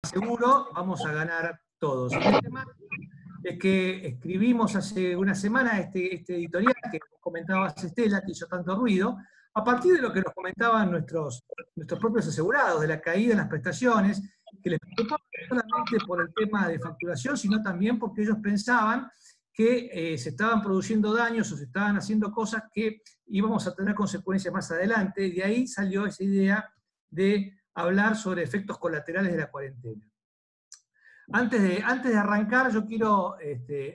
seguro vamos a ganar todos. El tema es que escribimos hace una semana este editorial que comentabas, Estela, que hizo tanto ruido, a partir de lo que nos comentaban nuestros propios asegurados, de la caída en las prestaciones, que les preocupaba no solamente por el tema de facturación, sino también porque ellos pensaban que se estaban produciendo daños o se estaban haciendo cosas que íbamos a tener consecuencias más adelante, y de ahí salió esa idea de hablar sobre efectos colaterales de la cuarentena. Antes de arrancar, yo quiero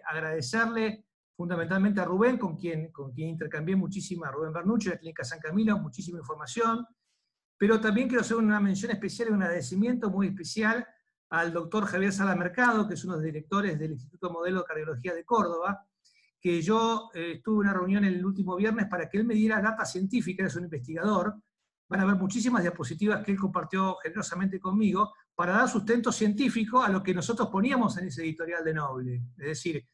agradecerle fundamentalmente a Rubén, con quien intercambié muchísima, Rubén Bernucci, de la Clínica San Camilo, muchísima información, pero también quiero hacer una mención especial y un agradecimiento muy especial al doctor Javier Sala Mercado, que es uno de los directores del Instituto Modelo de Cardiología de Córdoba, que yo tuve una reunión el último viernes para que él me diera data científica, él es un investigador. Van a ver muchísimas diapositivas que él compartió generosamente conmigo para dar sustento científico a lo que nosotros poníamos en ese editorial de Noble. Es decir,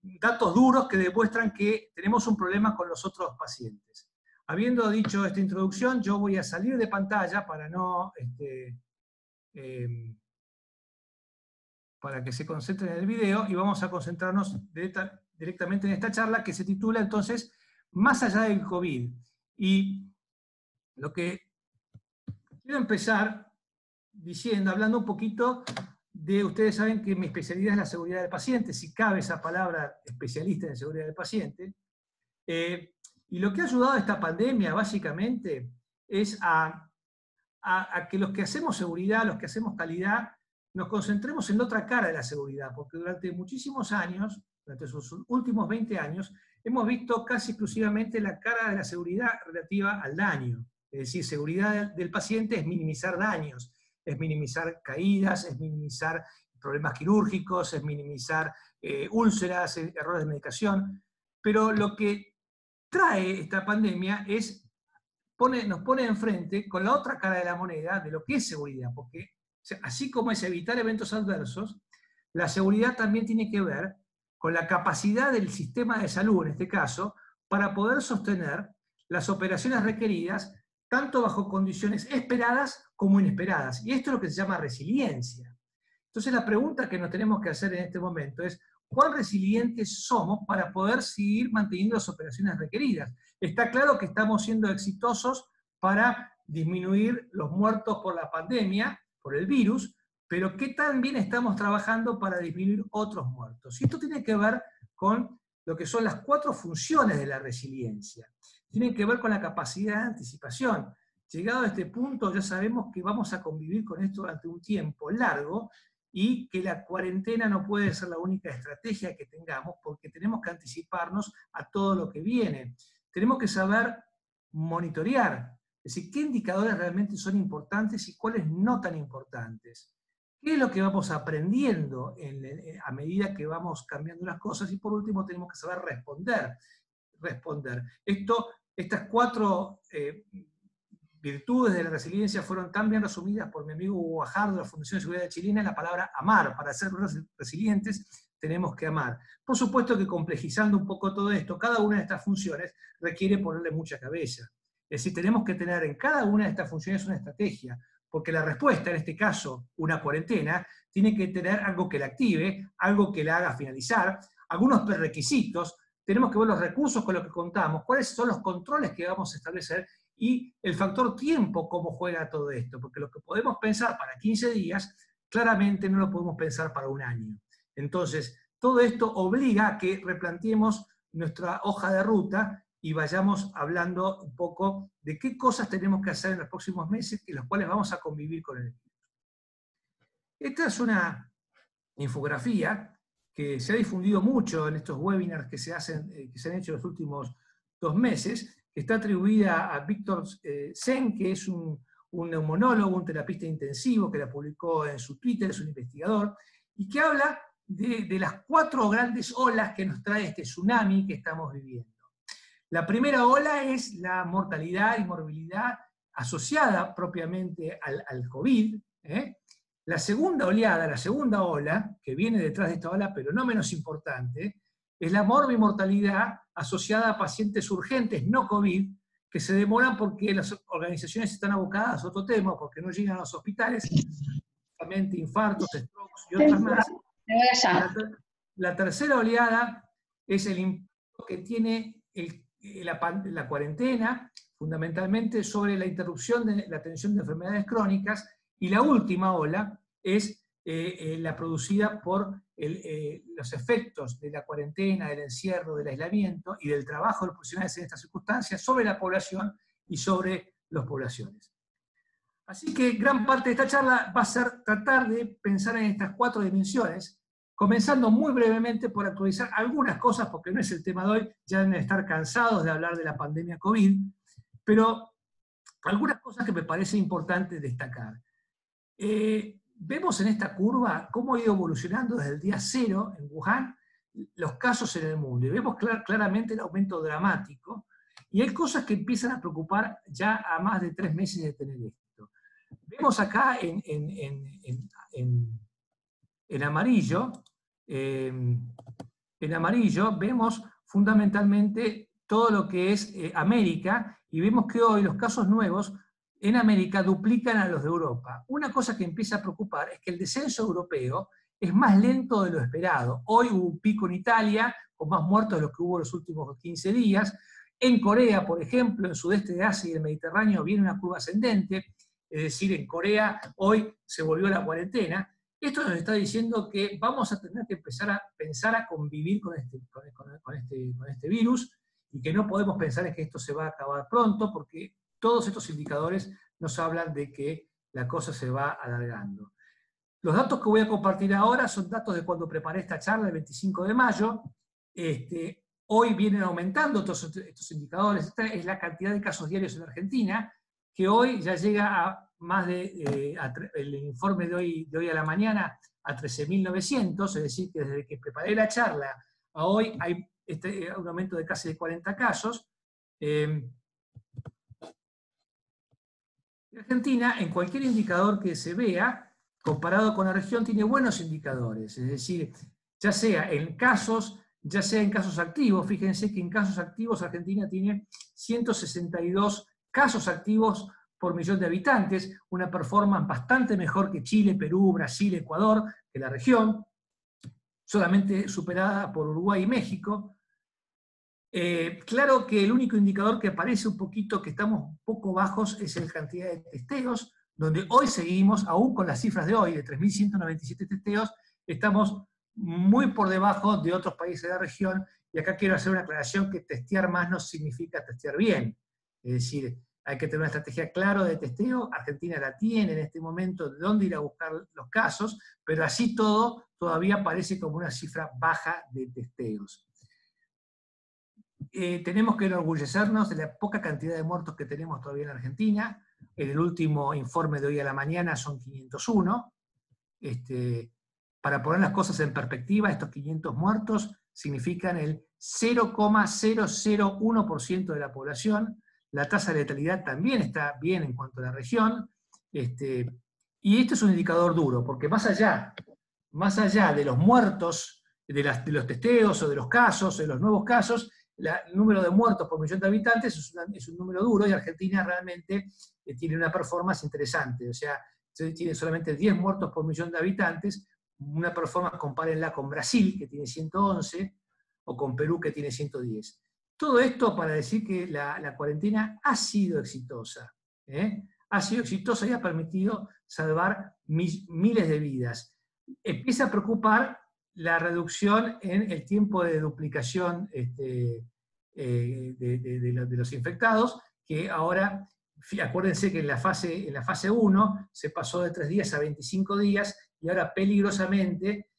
datos duros que demuestran que tenemos un problema con los otros pacientes. Habiendo dicho esta introducción, yo voy a salir de pantalla para no... para que se concentren en el video, y vamos a concentrarnos directamente en esta charla que se titula entonces Más allá del COVID. Y lo que quiero empezar diciendo, hablando un poquito de, ustedes saben que mi especialidad es la seguridad del paciente, si cabe esa palabra, especialista en seguridad del paciente, y lo que ha ayudado a esta pandemia básicamente es a que los que hacemos seguridad, los que hacemos calidad, nos concentremos en la otra cara de la seguridad, porque durante muchísimos años, durante sus últimos 20 años, hemos visto casi exclusivamente la cara de la seguridad relativa al daño. Es decir, seguridad del paciente es minimizar daños, es minimizar caídas, es minimizar problemas quirúrgicos, es minimizar úlceras, errores de medicación. Pero lo que trae esta pandemia es, nos pone enfrente con la otra cara de la moneda de lo que es seguridad, porque así como es evitar eventos adversos, la seguridad también tiene que ver con la capacidad del sistema de salud, en este caso, para poder sostener las operaciones requeridas, tanto bajo condiciones esperadas como inesperadas. Y esto es lo que se llama resiliencia. Entonces la pregunta que nos tenemos que hacer en este momento es, ¿cuán resilientes somos para poder seguir manteniendo las operaciones requeridas? Está claro que estamos siendo exitosos para disminuir los muertos por la pandemia, por el virus, pero ¿qué tan bien estamos trabajando para disminuir otros muertos? Y esto tiene que ver con lo que son las 4 funciones de la resiliencia. Tienen que ver con la capacidad de anticipación. Llegado a este punto, ya sabemos que vamos a convivir con esto durante un tiempo largo, y que la cuarentena no puede ser la única estrategia que tengamos, porque tenemos que anticiparnos a todo lo que viene. Tenemos que saber monitorear, es decir, qué indicadores realmente son importantes y cuáles no tan importantes. ¿Qué es lo que vamos aprendiendo a medida que vamos cambiando las cosas? Y por último tenemos que saber responder. Estas 4 virtudes de la resiliencia fueron tan bien resumidas por mi amigo Hugo Guajardo de la Fundación de Seguridad Chilena en la palabra amar. Para ser resilientes tenemos que amar. Por supuesto que complejizando un poco todo esto, cada una de estas funciones requiere ponerle mucha cabeza. Es decir, tenemos que tener en cada una de estas funciones una estrategia, porque la respuesta, en este caso, una cuarentena, tiene que tener algo que la active, algo que la haga finalizar, algunos prerequisitos, tenemos que ver los recursos con los que contamos, cuáles son los controles que vamos a establecer, y el factor tiempo, cómo juega todo esto, porque lo que podemos pensar para 15 días, claramente no lo podemos pensar para un año. Entonces, todo esto obliga a que replanteemos nuestra hoja de ruta y vayamos hablando un poco de qué cosas tenemos que hacer en los próximos meses, en los cuales vamos a convivir con el virus. Esta es una infografía que se ha difundido mucho en estos webinars que se han hecho en los últimos 2 meses, que está atribuida a Víctor Sen, que es un neumonólogo, un terapista intensivo, que la publicó en su Twitter, es un investigador, y que habla de las 4 grandes olas que nos trae este tsunami que estamos viviendo. La primera ola es la mortalidad y morbilidad asociada propiamente al COVID. La segunda oleada, la segunda ola, que viene detrás de esta ola, pero no menos importante, es la morbimortalidad asociada a pacientes urgentes no COVID, que se demoran porque las organizaciones están abocadas a otro tema, porque no llegan a los hospitales, justamente infartos, strokes y otras más. La tercera oleada es el impacto que tiene la cuarentena, fundamentalmente sobre la interrupción de la atención de enfermedades crónicas, y la última ola es la producida por los efectos de la cuarentena, del encierro, del aislamiento y del trabajo de los profesionales en estas circunstancias sobre la población y sobre las poblaciones. Así que gran parte de esta charla va a ser tratar de pensar en estas 4 dimensiones, comenzando muy brevemente por actualizar algunas cosas, porque no es el tema de hoy, ya deben estar cansados de hablar de la pandemia COVID, pero algunas cosas que me parece importante destacar. Vemos en esta curva cómo ha ido evolucionando desde el día 0 en Wuhan los casos en el mundo, y vemos claramente el aumento dramático, y hay cosas que empiezan a preocupar ya a más de 3 meses de tener esto. Vemos acá en amarillo, vemos fundamentalmente todo lo que es América, y vemos que hoy los casos nuevos en América duplican a los de Europa. Una cosa que empieza a preocupar es que el descenso europeo es más lento de lo esperado. Hoy hubo un pico en Italia, con más muertos de los que hubo los últimos 15 días. En Corea, por ejemplo, en el sudeste de Asia y el Mediterráneo, viene una curva ascendente, es decir, en Corea hoy se volvió a la cuarentena. Esto nos está diciendo que vamos a tener que empezar a pensar a convivir con este virus, y que no podemos pensar en que esto se va a acabar pronto, porque todos estos indicadores nos hablan de que la cosa se va alargando. Los datos que voy a compartir ahora son datos de cuando preparé esta charla el 25 de mayo. Hoy vienen aumentando todos estos indicadores. Esta es la cantidad de casos diarios en Argentina, que hoy ya llega a más de, el informe de hoy a la mañana, a 13.900, es decir, que desde que preparé la charla a hoy hay un aumento de casi de 40 casos. Argentina, en cualquier indicador que se vea, comparado con la región, tiene buenos indicadores, es decir, ya sea en casos activos. Fíjense que en casos activos Argentina tiene 162 casos activos por millón de habitantes, una performance bastante mejor que Chile, Perú, Brasil, Ecuador, que la región, solamente superada por Uruguay y México. Claro que el único indicador que aparece un poquito, que estamos un poco bajos, es la cantidad de testeos, donde hoy seguimos, aún con las cifras de hoy, de 3.197 testeos, estamos muy por debajo de otros países de la región, y acá quiero hacer una aclaración que testear más no significa testear bien. Es decir, hay que tener una estrategia clara de testeo. Argentina la tiene en este momento, de dónde ir a buscar los casos, pero así todo todavía parece como una cifra baja de testeos. Tenemos que enorgullecernos de la poca cantidad de muertos que tenemos todavía en Argentina. En el último informe de hoy a la mañana son 501. Para poner las cosas en perspectiva, estos 500 muertos significan el 0,001% de la población. La tasa de letalidad también está bien en cuanto a la región. Y este es un indicador duro, porque más allá de los muertos, de los testeos o de los casos, de los nuevos casos, el número de muertos por millón de habitantes es un número duro, y Argentina realmente tiene una performance interesante. O sea, tiene solamente 10 muertos por millón de habitantes, una performance, compárenla con Brasil, que tiene 111, o con Perú, que tiene 110. Todo esto para decir que la cuarentena ha sido exitosa. Ha sido exitosa y ha permitido salvar miles de vidas. Empieza a preocupar la reducción en el tiempo de duplicación de los infectados, que ahora, acuérdense que en la fase 1 se pasó de 3 días a 25 días, y ahora peligrosamente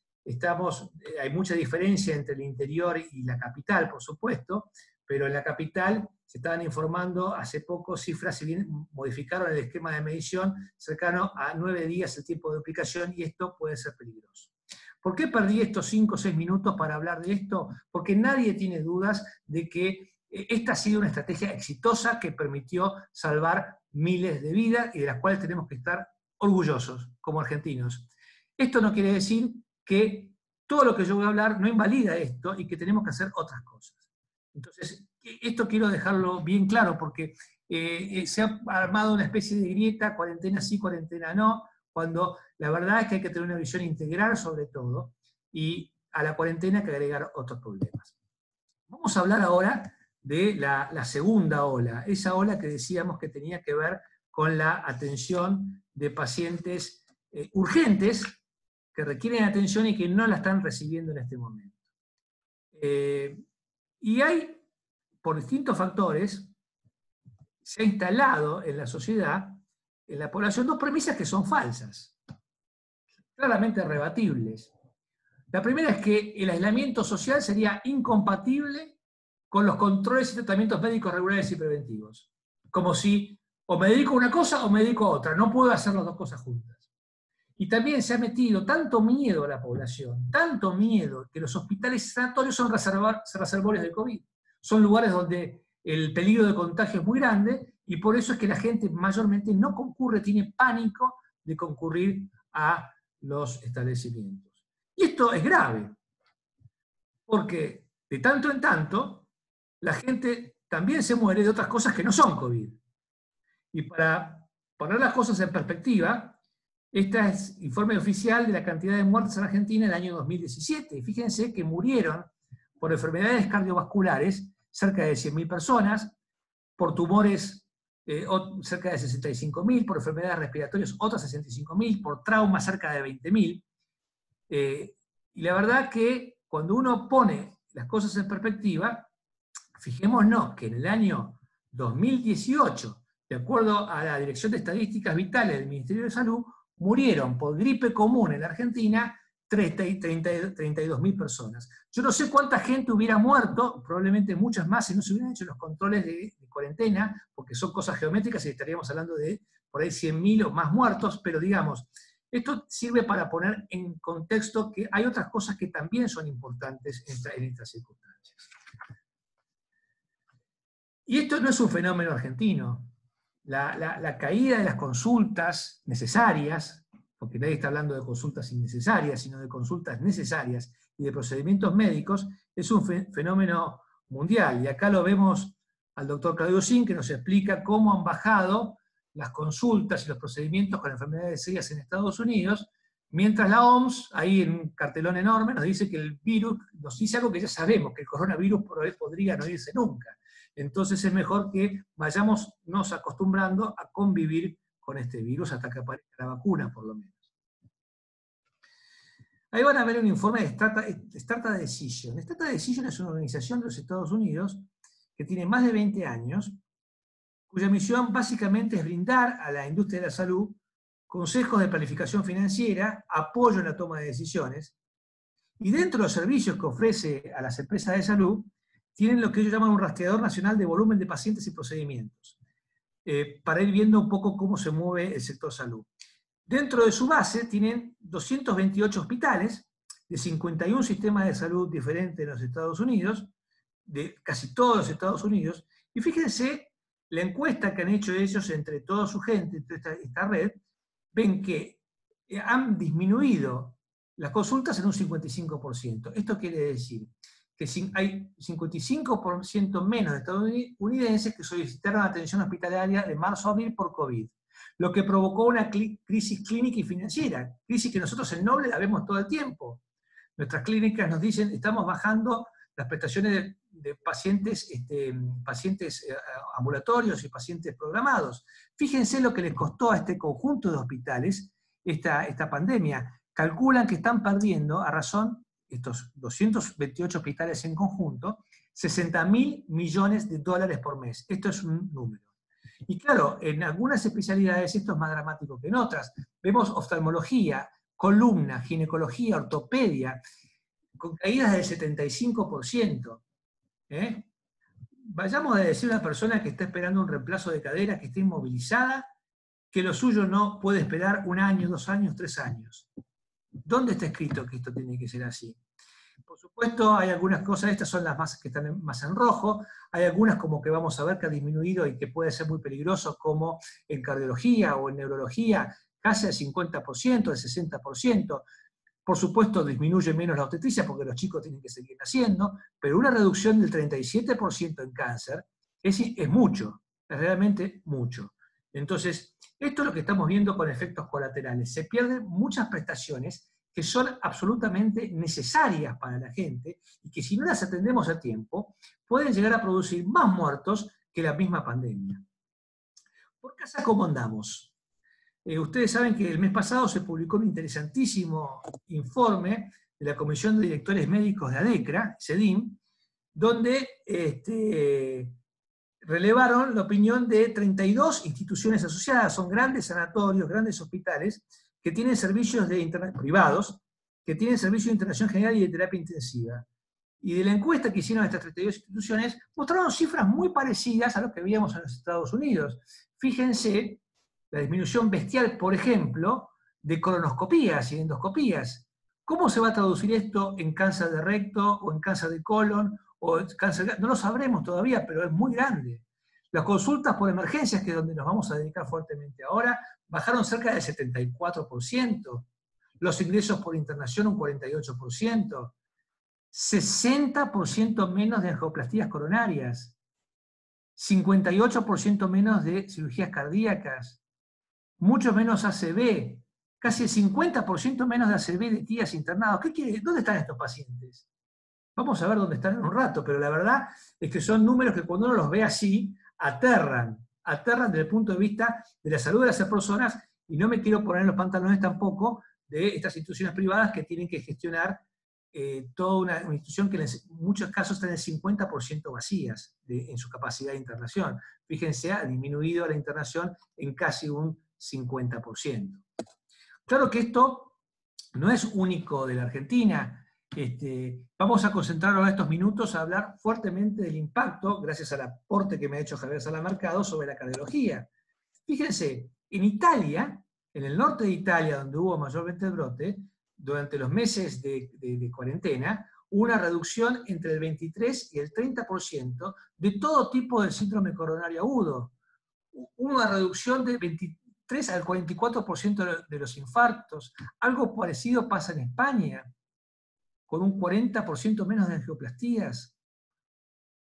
hay mucha diferencia entre el interior y la capital, por supuesto, pero en la capital se estaban informando hace poco cifras, si bien modificaron el esquema de medición, cercano a 9 días el tiempo de duplicación, y esto puede ser peligroso. ¿Por qué perdí estos 5 o 6 minutos para hablar de esto? Porque nadie tiene dudas de que esta ha sido una estrategia exitosa que permitió salvar miles de vidas, y de las cuales tenemos que estar orgullosos como argentinos. Esto no quiere decir que todo lo que yo voy a hablar no invalida esto, y que tenemos que hacer otras cosas. Entonces, esto quiero dejarlo bien claro, porque se ha armado una especie de grieta, cuarentena sí, cuarentena no, cuando la verdad es que hay que tener una visión integral sobre todo, y a la cuarentena hay que agregar otros problemas. Vamos a hablar ahora de la segunda ola, esa ola que decíamos que tenía que ver con la atención de pacientes urgentes que requieren atención y que no la están recibiendo en este momento. Y hay, por distintos factores, se ha instalado en la sociedad, en la población, dos premisas que son falsas, claramente rebatibles. La primera es que el aislamiento social sería incompatible con los controles y tratamientos médicos regulares y preventivos. Como si o me dedico a una cosa o me dedico a otra, no puedo hacer las dos cosas juntas. Y también se ha metido tanto miedo a la población, tanto miedo, que los hospitales sanatorios son reservorios de COVID. Son lugares donde el peligro de contagio es muy grande y por eso es que la gente mayormente no concurre, tiene pánico de concurrir a los establecimientos. Y esto es grave, porque de tanto en tanto la gente también se muere de otras cosas que no son COVID. Y para poner las cosas en perspectiva, este es informe oficial de la cantidad de muertes en Argentina en el año 2017. Y fíjense que murieron por enfermedades cardiovasculares cerca de 100.000 personas, por tumores cerca de 65.000, por enfermedades respiratorias otras 65.000, por trauma cerca de 20.000. Y la verdad que cuando uno pone las cosas en perspectiva, fijémonos que en el año 2018, de acuerdo a la Dirección de Estadísticas Vitales del Ministerio de Salud, murieron por gripe común en la Argentina 32.000 personas. Yo no sé cuánta gente hubiera muerto, probablemente muchas más, si no se hubieran hecho los controles de cuarentena, porque son cosas geométricas y estaríamos hablando de por ahí 100.000 o más muertos, pero digamos, esto sirve para poner en contexto que hay otras cosas que también son importantes en estas circunstancias. Y esto no es un fenómeno argentino. La caída de las consultas necesarias, porque nadie está hablando de consultas innecesarias, sino de consultas necesarias y de procedimientos médicos, es un fenómeno mundial. Y acá lo vemos al doctor Claudio Sin, que nos explica cómo han bajado las consultas y los procedimientos con enfermedades serias en Estados Unidos, mientras la OMS, ahí en un cartelón enorme, nos dice que el virus, nos dice algo que ya sabemos, que el coronavirus podría no irse nunca. Entonces es mejor que vayamos nos acostumbrando a convivir con este virus hasta que aparezca la vacuna, por lo menos. Ahí van a ver un informe de Strata Decision. Strata Decision es una organización de los Estados Unidos que tiene más de 20 años, cuya misión básicamente es brindar a la industria de la salud consejos de planificación financiera, apoyo en la toma de decisiones, y dentro de los servicios que ofrece a las empresas de salud, tienen lo que ellos llaman un rastreador nacional de volumen de pacientes y procedimientos, para ir viendo un poco cómo se mueve el sector salud. Dentro de su base tienen 228 hospitales, de 51 sistemas de salud diferentes en los Estados Unidos, de casi todos los Estados Unidos, y fíjense la encuesta que han hecho ellos entre toda su gente, entre esta red, ven que han disminuido las consultas en un 55%. Esto quiere decir que hay 55% menos de estadounidenses que solicitaron atención hospitalaria de marzo a abril por COVID, lo que provocó una crisis clínica y financiera, crisis que nosotros en Noble la vemos todo el tiempo. Nuestras clínicas nos dicen, estamos bajando las prestaciones de pacientes, pacientes ambulatorios y pacientes programados. Fíjense lo que les costó a este conjunto de hospitales esta pandemia. Calculan que están perdiendo, a razón, estos 228 hospitales en conjunto, $60.000 millones por mes. Esto es un número. Y claro, en algunas especialidades esto es más dramático que en otras. Vemos oftalmología, columna, ginecología, ortopedia, con caídas del 75%. Vayamos a decir a una persona que está esperando un reemplazo de cadera, que está inmovilizada, que lo suyo no puede esperar 1 año, 2 años, 3 años. ¿Dónde está escrito que esto tiene que ser así? Por supuesto, hay algunas cosas, estas son las más que están más en rojo, hay algunas como que vamos a ver que ha disminuido y que puede ser muy peligroso, como en cardiología o en neurología, casi al 50%, al 60%. Por supuesto, disminuye menos la obstetricia porque los chicos tienen que seguir naciendo, pero una reducción del 37% en cáncer es mucho, es realmente mucho. Entonces, Esto es lo que estamos viendo con efectos colaterales. Se pierden muchas prestaciones que son absolutamente necesarias para la gente y que si no las atendemos a tiempo, pueden llegar a producir más muertos que la misma pandemia. ¿Por casa cómo andamos? Ustedes saben que el mes pasado se publicó un interesantísimo informe de la Comisión de Directores Médicos de ADECRA, CEDIM, donde relevaron la opinión de 32 instituciones asociadas, son grandes sanatorios, grandes hospitales, que tienen servicios privados, que tienen servicios de internación general y de terapia intensiva. Y de la encuesta que hicieron estas 32 instituciones, mostraron cifras muy parecidas a lo que veíamos en los Estados Unidos. Fíjense la disminución bestial, por ejemplo, de colonoscopías y endoscopías. ¿Cómo se va a traducir esto en cáncer de recto o en cáncer de colon o cáncer? No lo sabremos todavía, pero es muy grande. Las consultas por emergencias, que es donde nos vamos a dedicar fuertemente ahora, bajaron cerca del 74%. Los ingresos por internación un 48%. 60% menos de angioplastías coronarias. 58% menos de cirugías cardíacas. Mucho menos ACV. Casi el 50% menos de ACV de tías internados. ¿Qué quiere? ¿Dónde están estos pacientes? Vamos a ver dónde están en un rato, pero la verdad es que son números que cuando uno los ve así, aterran desde el punto de vista de la salud de las personas, y no me quiero poner en los pantalones tampoco de estas instituciones privadas que tienen que gestionar toda una institución que en muchos casos está en el 50% vacías en su capacidad de internación. Fíjense, ha disminuido la internación en casi un 50%. Claro que esto no es único de la Argentina. Vamos a concentrar ahora estos minutos a hablar fuertemente del impacto, gracias al aporte que me ha hecho Javier Salamercado, sobre la cardiología. Fíjense, en Italia, en el norte de Italia, donde hubo mayormente el brote, durante los meses de cuarentena, hubo una reducción entre el 23 y el 30% de todo tipo de síndrome coronario agudo. Hubo una reducción de 23 al 44% de los infartos. Algo parecido pasa en España, con un 40% menos de angioplastías.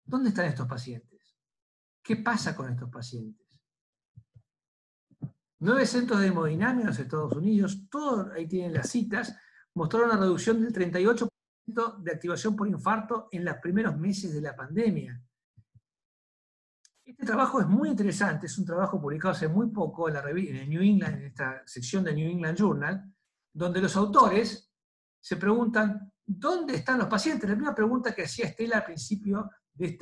¿Dónde están estos pacientes? ¿Qué pasa con estos pacientes? 9 centros de hemodinamia en los Estados Unidos, todos ahí tienen las citas, mostraron una reducción del 38% de activación por infarto en los primeros meses de la pandemia. Este trabajo es muy interesante, es un trabajo publicado hace muy poco en el New England, en esta sección del New England Journal, donde los autores se preguntan, ¿dónde están los pacientes? La primera pregunta que hacía Estela al principio de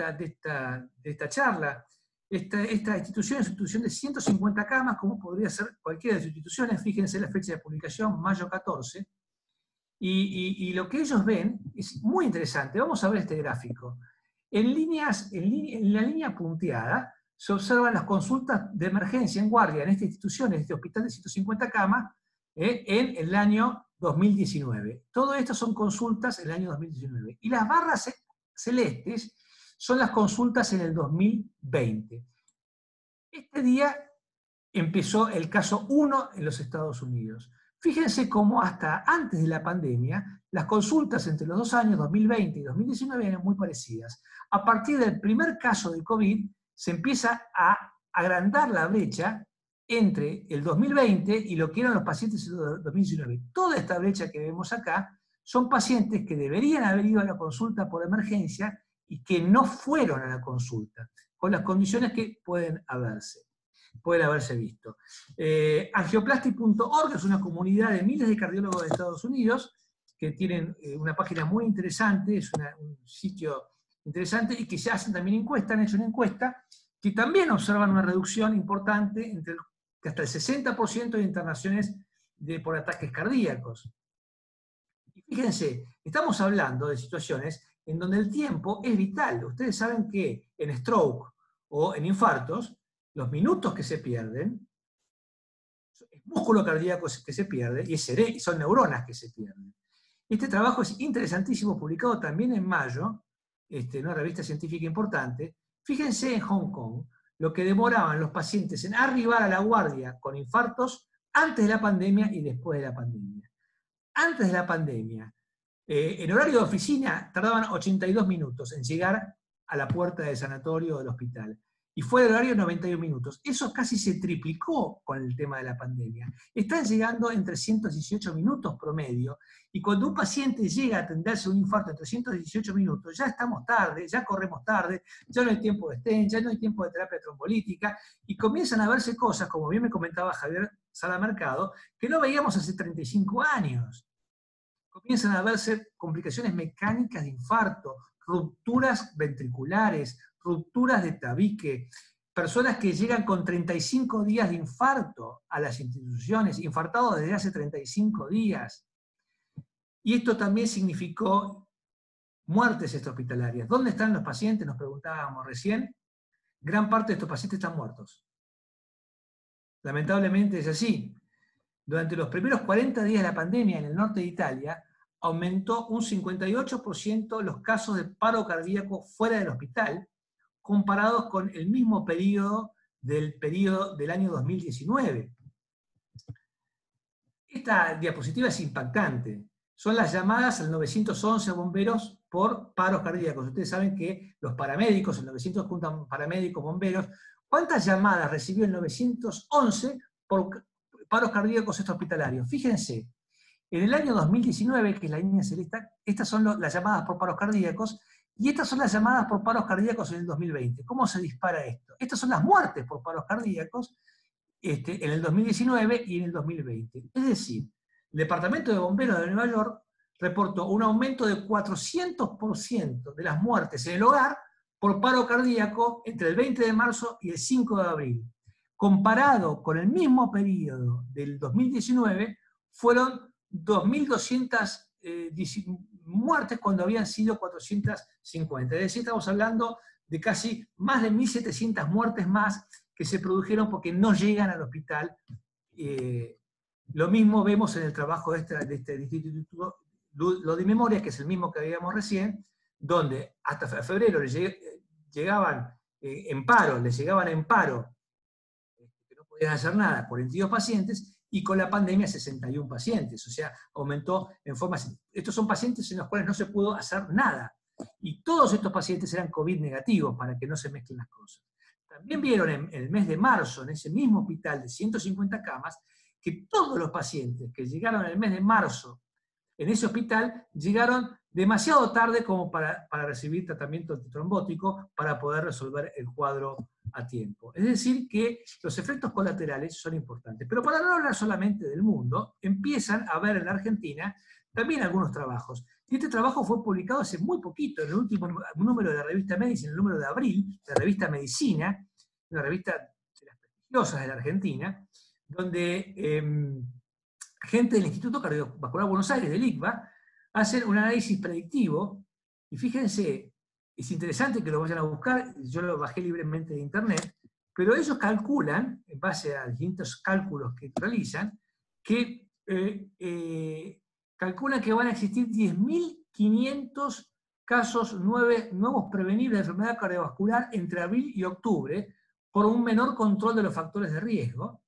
esta charla. Esta institución es una institución de 150 camas, como podría ser cualquiera de sus instituciones. Fíjense la fecha de publicación, mayo 14. Y lo que ellos ven es muy interesante. Vamos a ver este gráfico. En la línea punteada se observan las consultas de emergencia en guardia en esta institución, en este hospital de 150 camas, en el año 2019. Todo esto son consultas en el año 2019. Y las barras celestes son las consultas en el 2020. Este día empezó el caso 1 en los Estados Unidos. Fíjense cómo hasta antes de la pandemia, las consultas entre los 2 años, 2020 y 2019, eran muy parecidas. A partir del primer caso de COVID, se empieza a agrandar la brecha entre el 2020 y lo que eran los pacientes en el 2019. Toda esta brecha que vemos acá son pacientes que deberían haber ido a la consulta por emergencia y que no fueron a la consulta, con las condiciones que pueden haberse visto. Angioplasty.org es una comunidad de miles de cardiólogos de Estados Unidos que tienen una página muy interesante, es un sitio interesante, y que se hacen también encuestas, han hecho una encuesta, que también observan una reducción importante, que hasta el 60% de internaciones por ataques cardíacos. Y fíjense, estamos hablando de situaciones en donde el tiempo es vital. Ustedes saben que en stroke o en infartos, los minutos que se pierden, es músculo cardíaco que se pierde y son neuronas que se pierden. Este trabajo es interesantísimo, publicado también en mayo, en una revista científica importante. Fíjense en Hong Kong lo que demoraban los pacientes en arribar a la guardia con infartos antes de la pandemia y después de la pandemia. Antes de la pandemia, en horario de oficina, tardaban 82 minutos en llegar a la puerta del sanatorio o del hospital. y fuera del horario 91 minutos. Eso casi se triplicó con el tema de la pandemia. Están llegando en 318 minutos promedio, y cuando un paciente llega a atenderse un infarto en 318 minutos, ya estamos tarde, ya corremos tarde, ya no hay tiempo de stent, ya no hay tiempo de terapia trombolítica, y comienzan a verse cosas, como bien me comentaba Javier Sala Mercado, que no veíamos hace 35 años. Comienzan a verse complicaciones mecánicas de infarto, rupturas ventriculares, rupturas de tabique, personas que llegan con 35 días de infarto a las instituciones, infartados desde hace 35 días. Y esto también significó muertes extrahospitalarias. ¿Dónde están los pacientes? Nos preguntábamos recién. Gran parte de estos pacientes están muertos. Lamentablemente es así. Durante los primeros 40 días de la pandemia en el norte de Italia, aumentó un 58% los casos de paro cardíaco fuera del hospital, comparados con el mismo periodo del año 2019. Esta diapositiva es impactante. Son las llamadas al 911 bomberos por paros cardíacos. Ustedes saben que los paramédicos, el 900 juntan paramédicos, bomberos. ¿Cuántas llamadas recibió el 911 por paros cardíacos extrahospitalarios? Fíjense, en el año 2019, que es la línea celeste, estas son las llamadas por paros cardíacos, y estas son las llamadas por paros cardíacos en el 2020. ¿Cómo se dispara esto? Estas son las muertes por paros cardíacos en el 2019 y en el 2020. Es decir, el Departamento de Bomberos de Nueva York reportó un aumento de 400% de las muertes en el hogar por paro cardíaco entre el 20 de marzo y el 5 de abril. Comparado con el mismo periodo del 2019, fueron 2.200 muertes cuando habían sido 450. Es decir, estamos hablando de casi más de 1.700 muertes más que se produjeron porque no llegan al hospital. Lo mismo vemos en el trabajo de este instituto, lo de memoria, que es el mismo que veíamos recién, donde hasta febrero les llegaban en paro, que no podían hacer nada, 42 pacientes, y con la pandemia 61 pacientes. O sea, aumentó en forma... Estos son pacientes en los cuales no se pudo hacer nada. Y todos estos pacientes eran COVID negativos, para que no se mezclen las cosas. También vieron en el mes de marzo, en ese mismo hospital de 150 camas, que todos los pacientes que llegaron en el mes de marzo en ese hospital llegaron demasiado tarde como para recibir tratamiento antitrombótico para poder resolver el cuadro a tiempo. Es decir, que los efectos colaterales son importantes. Pero para no hablar solamente del mundo, empiezan a ver en la Argentina también algunos trabajos. Y este trabajo fue publicado hace muy poquito, en el último número de la revista Medicine, el número de abril, la revista Medicina, una revista de las prestigiosas de la Argentina, donde gente del Instituto Cardiovascular Buenos Aires, del ICVA, hacen un análisis predictivo, y fíjense, es interesante que lo vayan a buscar, yo lo bajé libremente de internet, pero ellos calculan, en base a distintos cálculos que realizan, que calculan que van a existir 10.500 casos nuevos prevenibles de enfermedad cardiovascular entre abril y octubre, por un menor control de los factores de riesgo,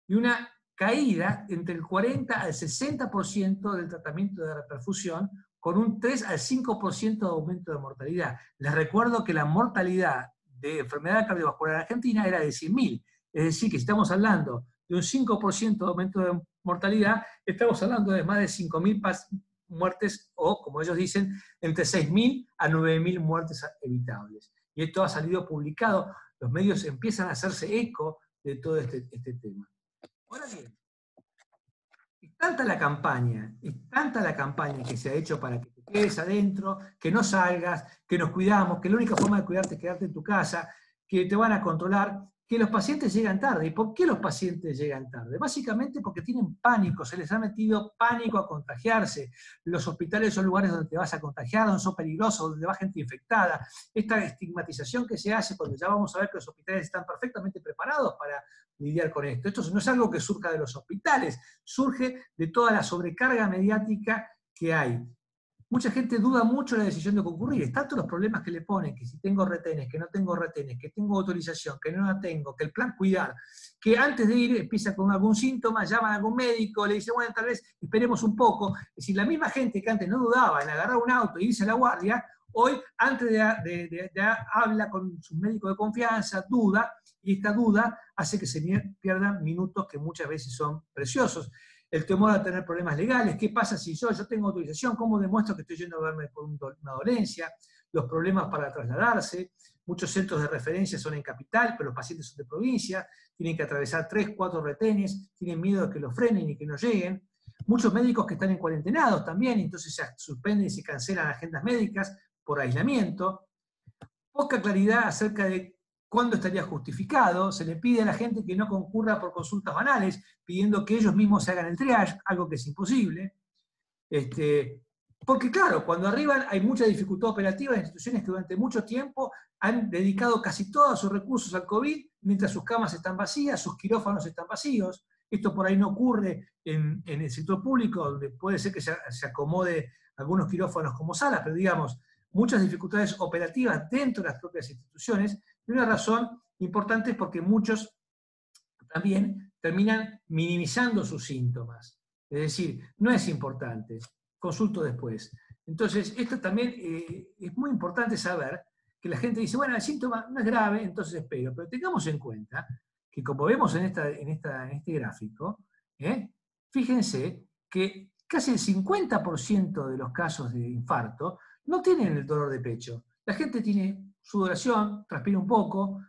y una caída entre el 40 al 60% del tratamiento de reperfusión, con un 3 al 5% de aumento de mortalidad. Les recuerdo que la mortalidad de enfermedad cardiovascular en Argentina era de 100.000. Es decir, que si estamos hablando de un 5% de aumento de mortalidad, estamos hablando de más de 5.000 muertes, o, como ellos dicen, entre 6.000 a 9.000 muertes evitables. Y esto ha salido publicado. Los medios empiezan a hacerse eco de todo este tema. Ahora bien, es tanta la campaña que se ha hecho para que te quedes adentro, que no salgas, que nos cuidamos, que la única forma de cuidarte es quedarte en tu casa, que te van a controlar, que los pacientes llegan tarde. ¿Y por qué los pacientes llegan tarde? Básicamente porque tienen pánico, se les ha metido pánico a contagiarse. Los hospitales son lugares donde te vas a contagiar, donde son peligrosos, donde va gente infectada. Esta estigmatización que se hace cuando ya vamos a ver que los hospitales están perfectamente preparados para lidiar con esto. Esto no es algo que surja de los hospitales, surge de toda la sobrecarga mediática que hay. Mucha gente duda mucho de la decisión de concurrir. Es tanto los problemas que le ponen, que si tengo retenes, que no tengo retenes, que tengo autorización, que no la tengo, que el plan cuidar, que antes de ir empieza con algún síntoma, llaman a algún médico, le dicen, bueno, tal vez esperemos un poco. Es decir, la misma gente que antes no dudaba en agarrar un auto e irse a la guardia, Hoy, antes habla con su médico de confianza, duda, y esta duda hace que se pierdan minutos que muchas veces son preciosos. El temor a tener problemas legales, ¿qué pasa si yo tengo autorización? ¿Cómo demuestro que estoy yendo a verme por una dolencia? Los problemas para trasladarse. Muchos centros de referencia son en capital, pero los pacientes son de provincia, tienen que atravesar 3, 4 retenes, tienen miedo de que los frenen y que no lleguen. Muchos médicos que están en cuarentenados también, entonces se suspenden y se cancelan agendas médicas por aislamiento. Poca claridad acerca de cuándo estaría justificado. Se le pide a la gente que no concurra por consultas banales, pidiendo que ellos mismos se hagan el triage, algo que es imposible. Porque claro, cuando arriban hay mucha dificultad operativa en instituciones que durante mucho tiempo han dedicado casi todos sus recursos al COVID, mientras sus camas están vacías, sus quirófanos están vacíos. Esto por ahí no ocurre en el sector público, donde puede ser que se acomode algunos quirófanos como salas, pero digamos, muchas dificultades operativas dentro de las propias instituciones, y una razón importante es porque muchos también terminan minimizando sus síntomas. Es decir, no es importante, consulto después. Entonces, esto también es muy importante saber que la gente dice, bueno, el síntoma no es grave, entonces espero, pero tengamos en cuenta que como vemos en este gráfico, fíjense que casi el 50% de los casos de infarto no tienen el dolor de pecho. La gente tiene sudoración, transpira un poco,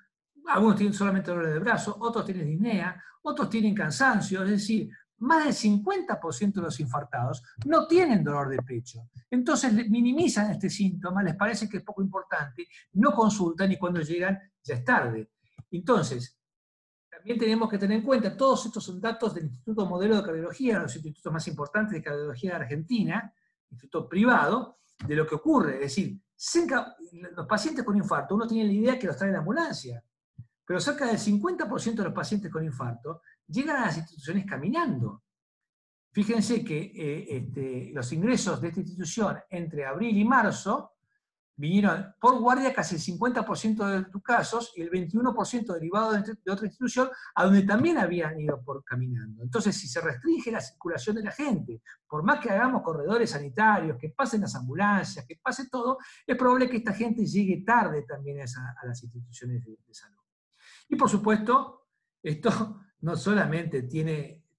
algunos tienen solamente dolor de brazo, otros tienen disnea, otros tienen cansancio, es decir, más del 50% de los infartados no tienen dolor de pecho. Entonces minimizan este síntoma, les parece que es poco importante, no consultan y cuando llegan ya es tarde. Entonces, también tenemos que tener en cuenta, todos estos son datos del Instituto Modelo de Cardiología, uno de los institutos más importantes de cardiología de Argentina, instituto privado, de lo que ocurre. Es decir, los pacientes con infarto, uno tiene la idea que los trae la ambulancia, pero cerca del 50% de los pacientes con infarto llegan a las instituciones caminando. Fíjense que los ingresos de esta institución entre abril y marzo vinieron por guardia casi el 50% de tus casos y el 21% derivado de otra institución, a donde también habían ido por caminando. Entonces, si se restringe la circulación de la gente, por más que hagamos corredores sanitarios, que pasen las ambulancias, que pase todo, es probable que esta gente llegue tarde también a las instituciones de salud. Y por supuesto, esto no solamente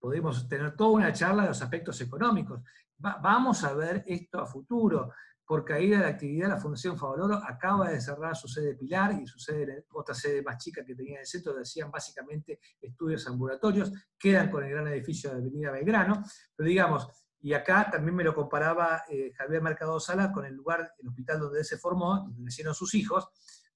podemos tener toda una charla de los aspectos económicos, vamos a ver esto a futuro. Por caída de la actividad, la Fundación Favaloro acaba de cerrar su sede Pilar y su otra sede más chica que tenía en el centro, donde hacían básicamente estudios ambulatorios, quedan con el gran edificio de Avenida Belgrano, pero digamos, y acá también me lo comparaba Javier Mercado Sala con el hospital donde él se formó, donde nacieron sus hijos,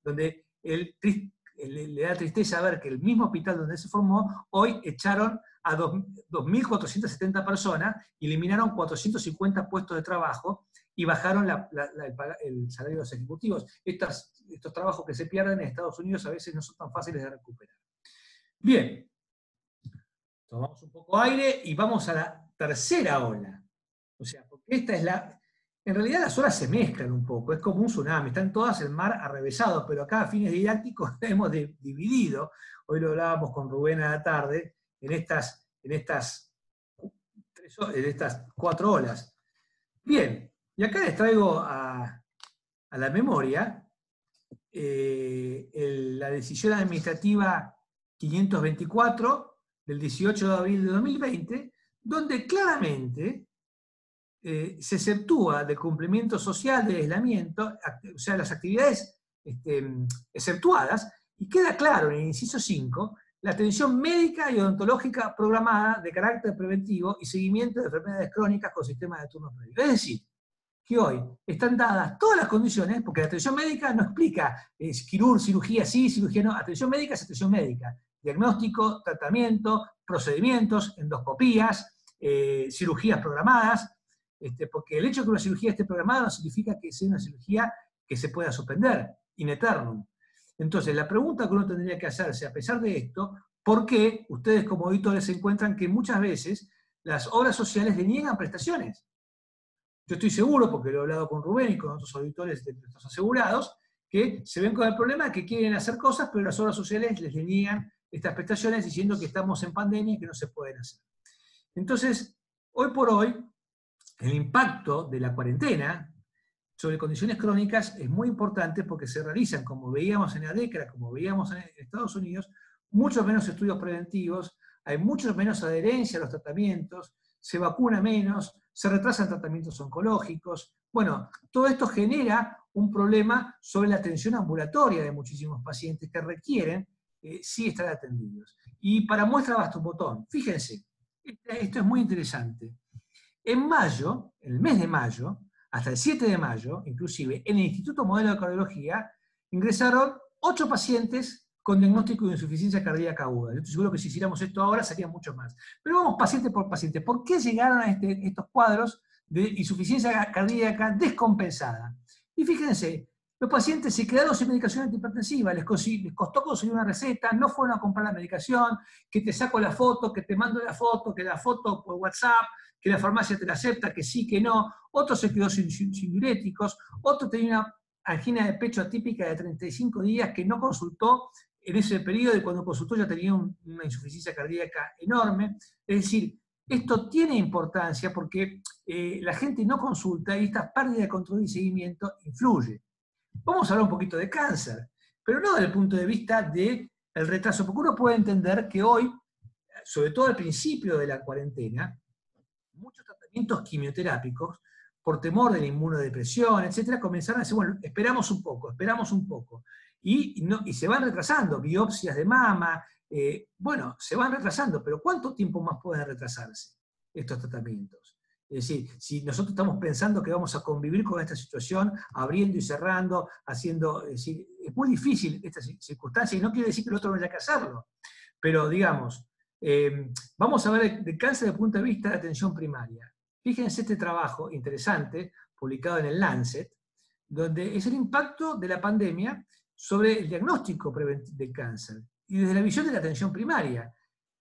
donde le da tristeza ver que el mismo hospital donde él se formó, hoy echaron a 2.470 personas y eliminaron 450 puestos de trabajo, y bajaron el salario de los ejecutivos. Estos trabajos que se pierden en Estados Unidos a veces no son tan fáciles de recuperar. Bien, tomamos un poco de aire y vamos a la tercera ola. O sea, porque esta es en realidad las olas se mezclan un poco, es como un tsunami, están todas en mar arrevesado, pero acá a fines didácticos hemos dividido, hoy lo hablábamos con Rubén a la tarde, en estas 4 olas. Bien. Y acá les traigo a la memoria la decisión administrativa 524 del 18 de abril de 2020, donde claramente se exceptúa del cumplimiento social del aislamiento, o sea, las actividades exceptuadas, y queda claro en el inciso 5 la atención médica y odontológica programada de carácter preventivo y seguimiento de enfermedades crónicas con sistemas de turno previo. Es decir, que hoy están dadas todas las condiciones, porque la atención médica no explica cirugía sí, cirugía no. Atención médica es atención médica. Diagnóstico, tratamiento, procedimientos, endoscopías, cirugías programadas, porque el hecho de que una cirugía esté programada no significa que sea una cirugía que se pueda suspender, in eternum. Entonces, la pregunta que uno tendría que hacerse, a pesar de esto, ¿por qué ustedes como auditores se encuentran que muchas veces las obras sociales deniegan prestaciones? Yo estoy seguro, porque lo he hablado con Rubén y con otros auditores de nuestros asegurados, que se ven con el problema de que quieren hacer cosas, pero las obras sociales les deniegan estas prestaciones diciendo que estamos en pandemia y que no se pueden hacer. Entonces, hoy por hoy, el impacto de la cuarentena sobre condiciones crónicas es muy importante porque se realizan, como veíamos en la década, como veíamos en Estados Unidos, muchos menos estudios preventivos, hay mucho menos adherencia a los tratamientos, se vacuna menos, se retrasan tratamientos oncológicos. Bueno, todo esto genera un problema sobre la atención ambulatoria de muchísimos pacientes que requieren sí estar atendidos. Y para muestra basta un botón. Fíjense, esto es muy interesante. En mayo, en el mes de mayo, hasta el 7 de mayo, inclusive, en el Instituto Modelo de Cardiología, ingresaron 8 pacientes con diagnóstico de insuficiencia cardíaca aguda. Yo estoy seguro que si hiciéramos esto ahora serían muchos más. Pero vamos paciente por paciente. ¿Por qué llegaron a estos cuadros de insuficiencia cardíaca descompensada? Y fíjense, los pacientes se quedaron sin medicación antihipertensiva, les costó conseguir una receta, no fueron a comprar la medicación, que te saco la foto, que te mando la foto, que la foto por WhatsApp, que la farmacia te la acepta, que sí, que no. Otro se quedó sin diuréticos, otro tenía una angina de pecho atípica de 35 días que no consultó en ese periodo, y cuando consultó ya tenía una insuficiencia cardíaca enorme. Es decir, esto tiene importancia porque la gente no consulta y esta pérdida de control y seguimiento influye. Vamos a hablar un poquito de cáncer, pero no desde el punto de vista del retraso, porque uno puede entender que hoy, sobre todo al principio de la cuarentena, muchos tratamientos quimioterápicos, por temor de la inmunodepresión, etcétera, comenzaron a decir, bueno, esperamos un poco, y se van retrasando, biopsias de mama, bueno, se van retrasando, pero ¿cuánto tiempo más pueden retrasarse estos tratamientos? Es decir, si nosotros estamos pensando que vamos a convivir con esta situación, abriendo y cerrando, haciendo, es decir, es muy difícil esta circunstancia, y no quiere decir que el otro no haya que hacerlo, pero digamos, vamos a ver el cáncer desde el punto de vista de atención primaria. Fíjense este trabajo interesante, publicado en el Lancet, donde es el impacto de la pandemia sobre el diagnóstico del cáncer, y desde la visión de la atención primaria.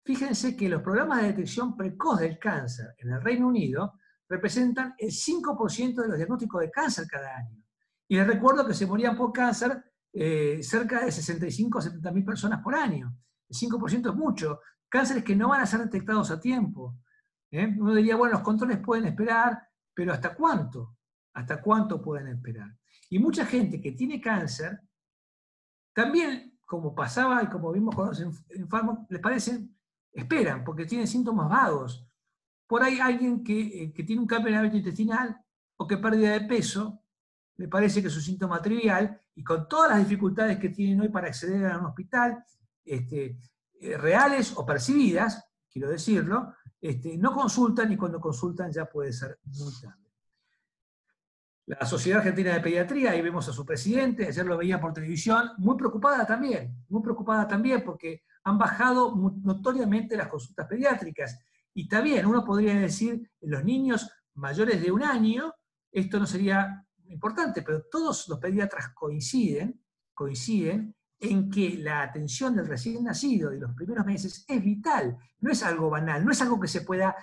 Fíjense que los programas de detección precoz del cáncer en el Reino Unido representan el 5% de los diagnósticos de cáncer cada año. Y les recuerdo que se morían por cáncer cerca de 65 a 70 mil personas por año. El 5% es mucho. Cánceres que no van a ser detectados a tiempo. Uno diría, bueno, los controles pueden esperar, pero ¿hasta cuánto? ¿Hasta cuánto pueden esperar? Y mucha gente que tiene cáncer, también, como pasaba y como vimos con los enfermos, les parecen, esperan, porque tienen síntomas vagos. Por ahí alguien que tiene un cambio en el hábito intestinal o que pérdida de peso, le parece que es un síntoma trivial, y con todas las dificultades que tienen hoy para acceder a un hospital, reales o percibidas, quiero decirlo, no consultan, y cuando consultan ya puede ser muy tarde. La Sociedad Argentina de Pediatría, ahí vemos a su presidente, ayer lo veía por televisión, muy preocupada también porque han bajado notoriamente las consultas pediátricas. Y está bien, uno podría decir, en los niños mayores de 1 año, esto no sería importante, pero todos los pediatras coinciden en que la atención del recién nacido de los primeros meses es vital, no es algo banal, no es algo que se pueda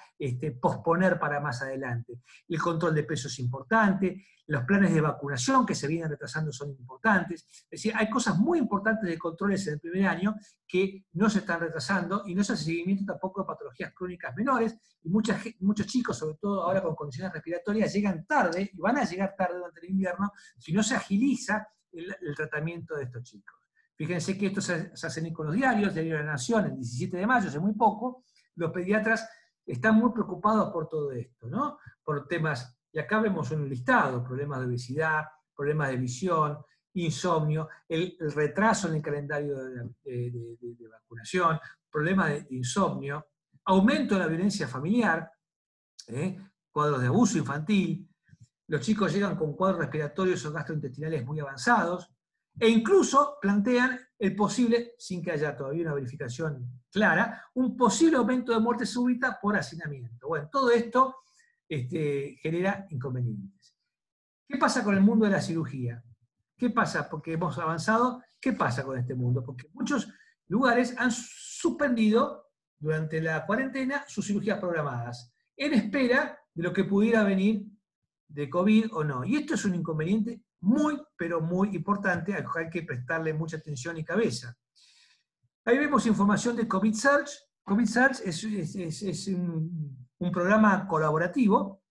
posponer para más adelante. El control de peso es importante, los planes de vacunación que se vienen retrasando son importantes, es decir, hay cosas muy importantes de controles en el primer año que no se están retrasando, y no se hace seguimiento tampoco de patologías crónicas menores, y muchos chicos, sobre todo ahora con condiciones respiratorias, llegan tarde, y van a llegar tarde durante el invierno, si no se agiliza el tratamiento de estos chicos. Fíjense que esto se hace con los diarios, Diario de la Nación, el 17 de mayo, hace muy poco. Los pediatras están muy preocupados por todo esto, ¿no? Por temas, y acá vemos un listado, problemas de obesidad, problemas de visión, insomnio, el retraso en el calendario de vacunación, problemas de insomnio, aumento de la violencia familiar, cuadros de abuso infantil, los chicos llegan con cuadros respiratorios o gastrointestinales muy avanzados, e incluso plantean el posible, sin que haya todavía una verificación clara, un posible aumento de muerte súbita por hacinamiento. Bueno, todo esto genera inconvenientes. ¿Qué pasa con el mundo de la cirugía? ¿Qué pasa? Porque hemos avanzado. ¿Qué pasa con este mundo? Porque muchos lugares han suspendido durante la cuarentena sus cirugías programadas, en espera de lo que pudiera venir de COVID o no. Y esto es un inconveniente muy, pero muy importante, al cual hay que prestarle mucha atención y cabeza. Ahí vemos información de COVID Search. COVID Search es un programa colaborativo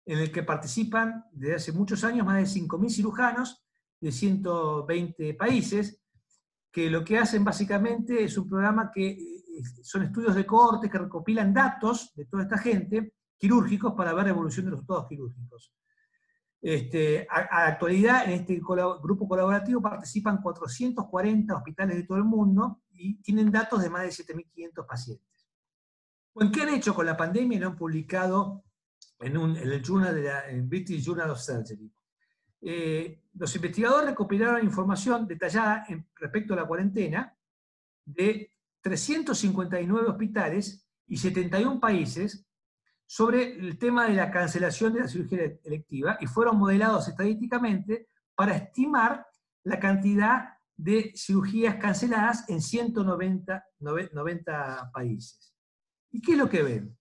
en el que participan desde hace muchos años más de 5.000 cirujanos de 120 países, que lo que hacen básicamente es un programa que son estudios de cohortes que recopilan datos de toda esta gente, quirúrgicos, para ver la evolución de los resultados quirúrgicos. A la actualidad, en este grupo colaborativo participan 440 hospitales de todo el mundo y tienen datos de más de 7.500 pacientes. Bueno, ¿qué han hecho con la pandemia? Lo han publicado en el en British Journal of Surgery. Los investigadores recopilaron información detallada respecto a la cuarentena de 359 hospitales y 71 países sobre el tema de la cancelación de la cirugía electiva y fueron modelados estadísticamente para estimar la cantidad de cirugías canceladas en 190 países. ¿Y qué es lo que ven?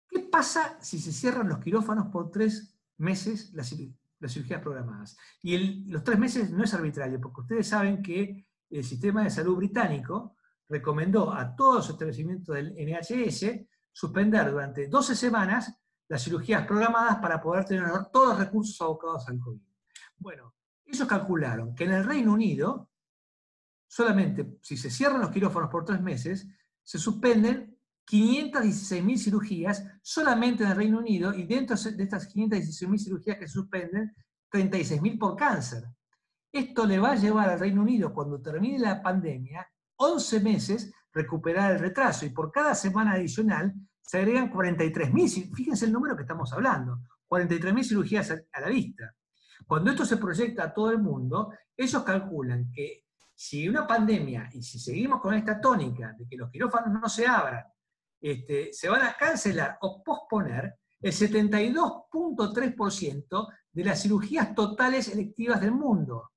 ¿Qué pasa si se cierran los quirófanos por 3 meses las cirugías programadas? Y los 3 meses no es arbitrario, porque ustedes saben que el sistema de salud británico recomendó a todos los establecimientos del NHS suspender durante 12 semanas las cirugías programadas para poder tener todos los recursos abocados al COVID. Bueno, ellos calcularon que en el Reino Unido, solamente si se cierran los quirófanos por 3 meses, se suspenden 516.000 cirugías solamente en el Reino Unido, y dentro de estas 516.000 cirugías que se suspenden, 36.000 por cáncer. Esto le va a llevar al Reino Unido, cuando termine la pandemia, 11 meses recuperar el retraso, y por cada semana adicional se agregan 43.000, fíjense el número que estamos hablando, 43.000 cirugías a la vista. Cuando esto se proyecta a todo el mundo, ellos calculan que si una pandemia, y si seguimos con esta tónica de que los quirófanos no se abran, se van a cancelar o posponer el 72.3% de las cirugías totales electivas del mundo.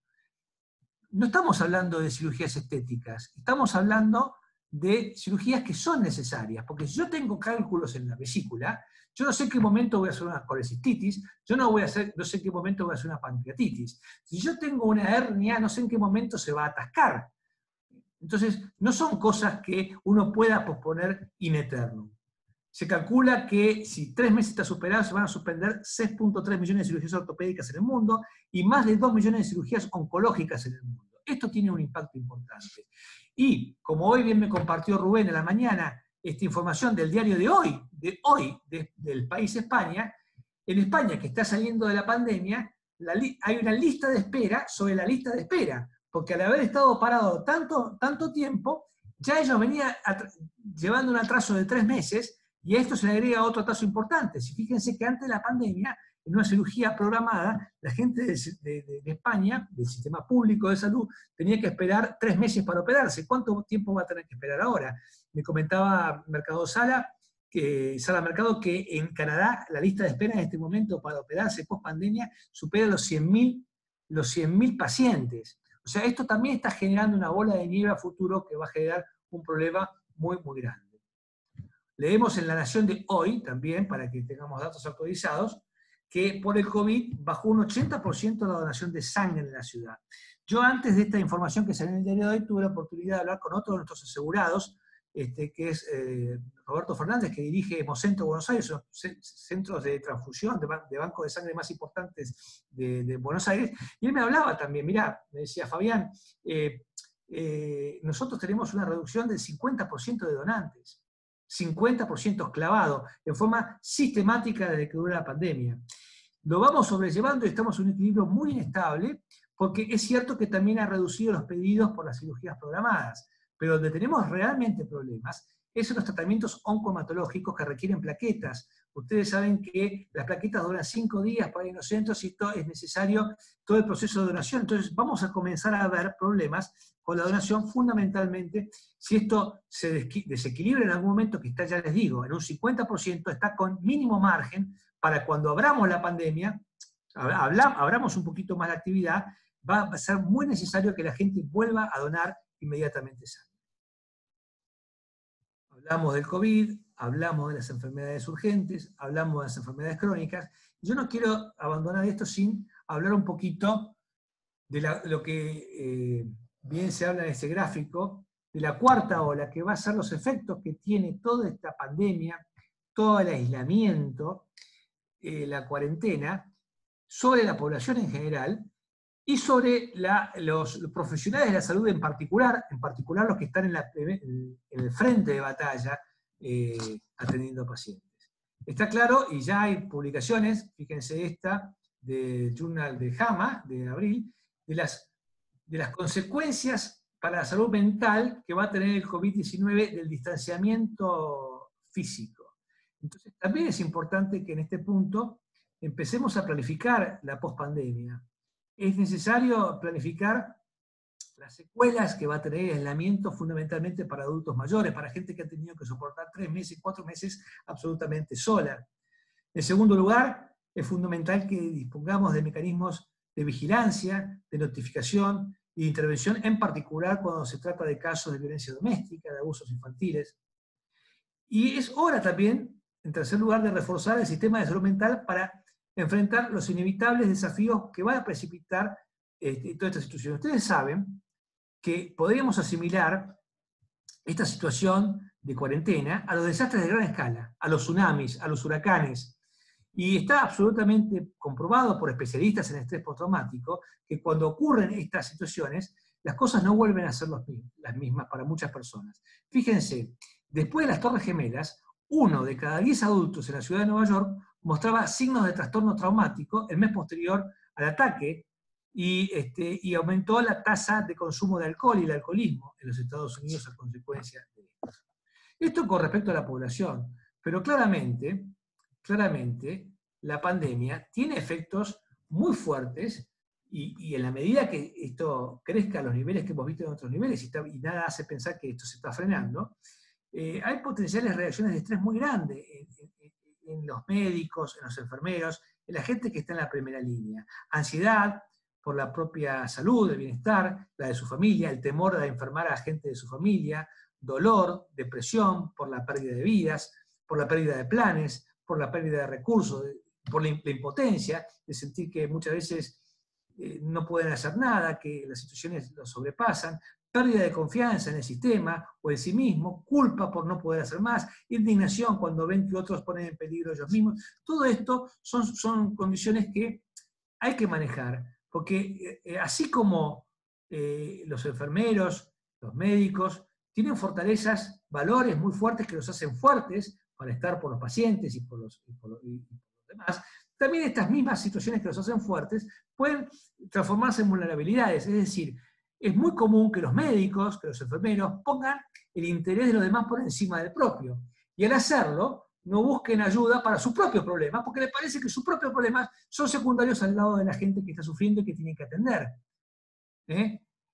No estamos hablando de cirugías estéticas, estamos hablando de cirugías que son necesarias, porque si yo tengo cálculos en la vesícula, yo no sé en qué momento voy a hacer una colecistitis, yo no sé en qué momento voy a hacer una pancreatitis. Si yo tengo una hernia, no sé en qué momento se va a atascar. Entonces, no son cosas que uno pueda posponer in eternum. Se calcula que si 3 meses está superado, se van a suspender 6.3 millones de cirugías ortopédicas en el mundo y más de 2 millones de cirugías oncológicas en el mundo. Esto tiene un impacto importante. Y como hoy bien me compartió Rubén en la mañana esta información del diario de hoy, del país España, en España, que está saliendo de la pandemia, hay una lista de espera sobre la lista de espera, porque al haber estado parado tanto tiempo, ya ellos venían llevando un atraso de 3 meses, y a esto se le agrega otro atraso importante. Si fíjense que antes de la pandemia, en una cirugía programada, la gente de España, del sistema público de salud, tenía que esperar 3 meses para operarse. ¿Cuánto tiempo va a tener que esperar ahora? Me comentaba Sala Mercado, que en Canadá la lista de espera en este momento para operarse post pandemia supera los 100.000 pacientes. O sea, esto también está generando una bola de nieve a futuro que va a generar un problema muy, muy grande. Leemos en La Nación de hoy, también, para que tengamos datos actualizados, que por el COVID bajó un 80% la donación de sangre en la ciudad. Yo, antes de esta información que salió en el diario de hoy, tuve la oportunidad de hablar con otro de nuestros asegurados, que es Roberto Fernández, que dirige Hemocentro Buenos Aires, los centros de transfusión, de banco de sangre más importantes de Buenos Aires, y él me hablaba también, mirá, me decía, Fabián, nosotros tenemos una reducción del 50% de donantes, 50% clavado, en forma sistemática desde que duró la pandemia. Lo vamos sobrellevando y estamos en un equilibrio muy inestable, porque es cierto que también ha reducido los pedidos por las cirugías programadas, pero donde tenemos realmente problemas es en los tratamientos oncohematológicos que requieren plaquetas. Ustedes saben que las plaquetas duran 5 días para ir a los centros y es necesario todo el proceso de donación. Entonces vamos a comenzar a ver problemas con la donación, fundamentalmente si esto se desequilibra en algún momento, que está, ya les digo, en un 50%, está con mínimo margen para cuando abramos la pandemia, abramos un poquito más la actividad, va a ser muy necesario que la gente vuelva a donar inmediatamente sangre. Hablamos del COVID, hablamos de las enfermedades urgentes, hablamos de las enfermedades crónicas. Yo no quiero abandonar esto sin hablar un poquito de lo que bien se habla en este gráfico, de la cuarta ola, que va a ser los efectos que tiene toda esta pandemia, todo el aislamiento, la cuarentena, sobre la población en general y sobre los profesionales de la salud en particular los que están en el frente de batalla atendiendo pacientes. Está claro, y ya hay publicaciones, fíjense esta, del Journal de JAMA, de abril, de las consecuencias para la salud mental que va a tener el COVID-19 del distanciamiento físico. Entonces, también es importante que en este punto empecemos a planificar la pospandemia. Es necesario planificar las secuelas que va a tener el aislamiento fundamentalmente para adultos mayores, para gente que ha tenido que soportar 3 meses, 4 meses absolutamente sola. En segundo lugar, es fundamental que dispongamos de mecanismos de vigilancia, de notificación y de intervención, en particular cuando se trata de casos de violencia doméstica, de abusos infantiles. Y es hora también, en tercer lugar, de reforzar el sistema de salud mental para enfrentar los inevitables desafíos que van a precipitar toda esta situación. Ustedes saben que podríamos asimilar esta situación de cuarentena a los desastres de gran escala, a los tsunamis, a los huracanes. Y está absolutamente comprobado por especialistas en estrés postraumático que cuando ocurren estas situaciones, las cosas no vuelven a ser las mismas para muchas personas. Fíjense, después de las Torres Gemelas, 1 de cada 10 adultos en la ciudad de Nueva York mostraba signos de trastorno traumático el mes posterior al ataque y aumentó la tasa de consumo de alcohol y el alcoholismo en los Estados Unidos a consecuencia de esto. Esto con respecto a la población, pero claramente la pandemia tiene efectos muy fuertes y en la medida que esto crezca a los niveles que hemos visto en otros niveles y nada hace pensar que esto se está frenando, hay potenciales reacciones de estrés muy grandes en los médicos, en los enfermeros, en la gente que está en la primera línea. Ansiedad por la propia salud, el bienestar, la de su familia, el temor de enfermar a gente de su familia, dolor, depresión por la pérdida de vidas, por la pérdida de planes, por la pérdida de recursos, por la impotencia, de sentir que muchas veces no pueden hacer nada, que las situaciones los sobrepasan, pérdida de confianza en el sistema o en sí mismo, culpa por no poder hacer más, indignación cuando ven que otros ponen en peligro ellos mismos. Todo esto son condiciones que hay que manejar, porque así como los enfermeros, los médicos, tienen fortalezas, valores muy fuertes que los hacen fuertes para estar por los pacientes y por los demás, también estas mismas situaciones que los hacen fuertes pueden transformarse en vulnerabilidades. Es decir, es muy común que los médicos, que los enfermeros pongan el interés de los demás por encima del propio. Y al hacerlo, no busquen ayuda para sus propios problemas, porque les parece que sus propios problemas son secundarios al lado de la gente que está sufriendo y que tienen que atender.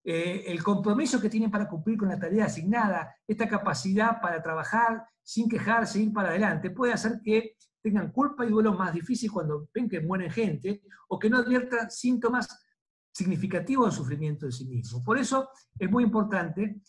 El compromiso que tienen para cumplir con la tarea asignada, esta capacidad para trabajar sin quejarse, ir para adelante, puede hacer que tengan culpa y duelo más difícil cuando ven que mueren gente, o que no adviertan síntomas significativos del sufrimiento de sí mismo. Por eso es muy importante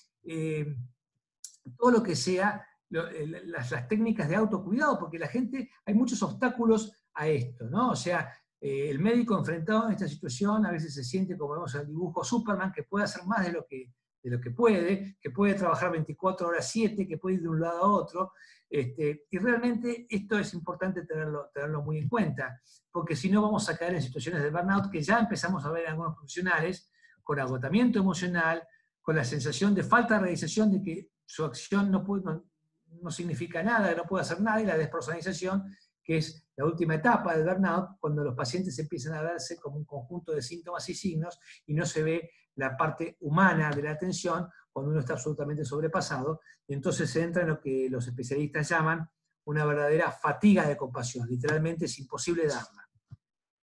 todo lo que sea las técnicas de autocuidado, porque la gente, hay muchos obstáculos a esto, ¿no? O sea, el médico enfrentado en esta situación a veces se siente, como vemos en el dibujo, Superman, que puede hacer más de lo que puede, que puede trabajar 24 horas 7, que puede ir de un lado a otro, y realmente esto es importante tenerlo muy en cuenta, porque si no vamos a caer en situaciones de burnout que ya empezamos a ver en algunos profesionales, con agotamiento emocional, con la sensación de falta de realización de que su acción no significa nada, que no puede hacer nada, y la despersonalización, que es la última etapa del burnout, cuando los pacientes empiezan a verse como un conjunto de síntomas y signos y no se ve la parte humana de la atención cuando uno está absolutamente sobrepasado, y entonces se entra en lo que los especialistas llaman una verdadera fatiga de compasión, literalmente es imposible darla.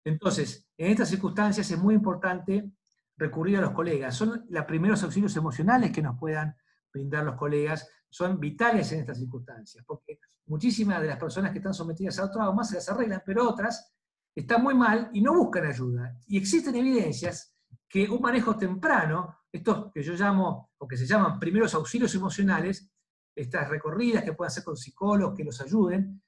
Entonces, en estas circunstancias es muy importante recurrir a los colegas. Son los primeros auxilios emocionales que nos puedan brindar los colegas, son vitales en estas circunstancias, porque muchísimas de las personas que están sometidas a trauma se las arreglan, pero otras están muy mal y no buscan ayuda. Y existen evidencias que un manejo temprano, estos que yo llamo, o que se llaman primeros auxilios emocionales, estas recorridas que pueden hacer con psicólogos que los ayuden,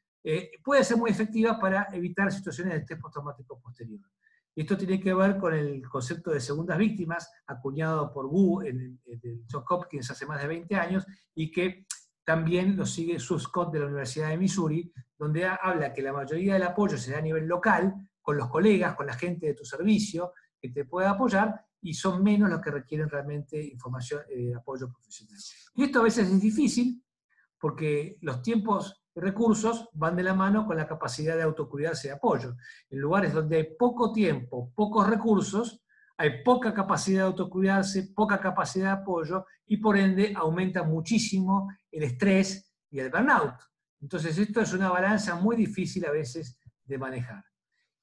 puede ser muy efectiva para evitar situaciones de estrés postraumático posterior. Y esto tiene que ver con el concepto de segundas víctimas, acuñado por Wu en el Johns Hopkins hace más de 20 años, y que también lo sigue Sue Scott de la Universidad de Missouri, donde habla que la mayoría del apoyo se da a nivel local, con los colegas, con la gente de tu servicio, que te puede apoyar, y son menos los que requieren realmente información, apoyo profesional. Y esto a veces es difícil, porque los tiempos y recursos van de la mano con la capacidad de autocuidarse y apoyo. En lugares donde hay poco tiempo, pocos recursos, hay poca capacidad de autocuidarse, poca capacidad de apoyo, y por ende aumenta muchísimo el estrés y el burnout. Entonces esto es una balanza muy difícil a veces de manejar.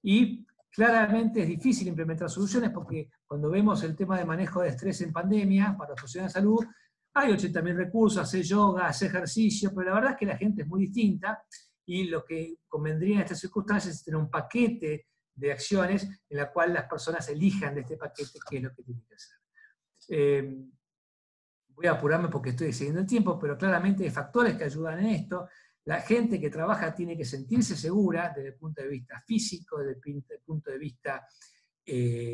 Y claramente es difícil implementar soluciones porque cuando vemos el tema de manejo de estrés en pandemia para los profesionales de salud, hay 80.000 recursos, hacer yoga, hacer ejercicio, pero la verdad es que la gente es muy distinta y lo que convendría en estas circunstancias es tener un paquete de acciones en la cual las personas elijan de este paquete qué es lo que tienen que hacer. Voy a apurarme porque estoy excediendo el tiempo, pero claramente hay factores que ayudan en esto. La gente que trabaja tiene que sentirse segura desde el punto de vista físico, desde el punto de vista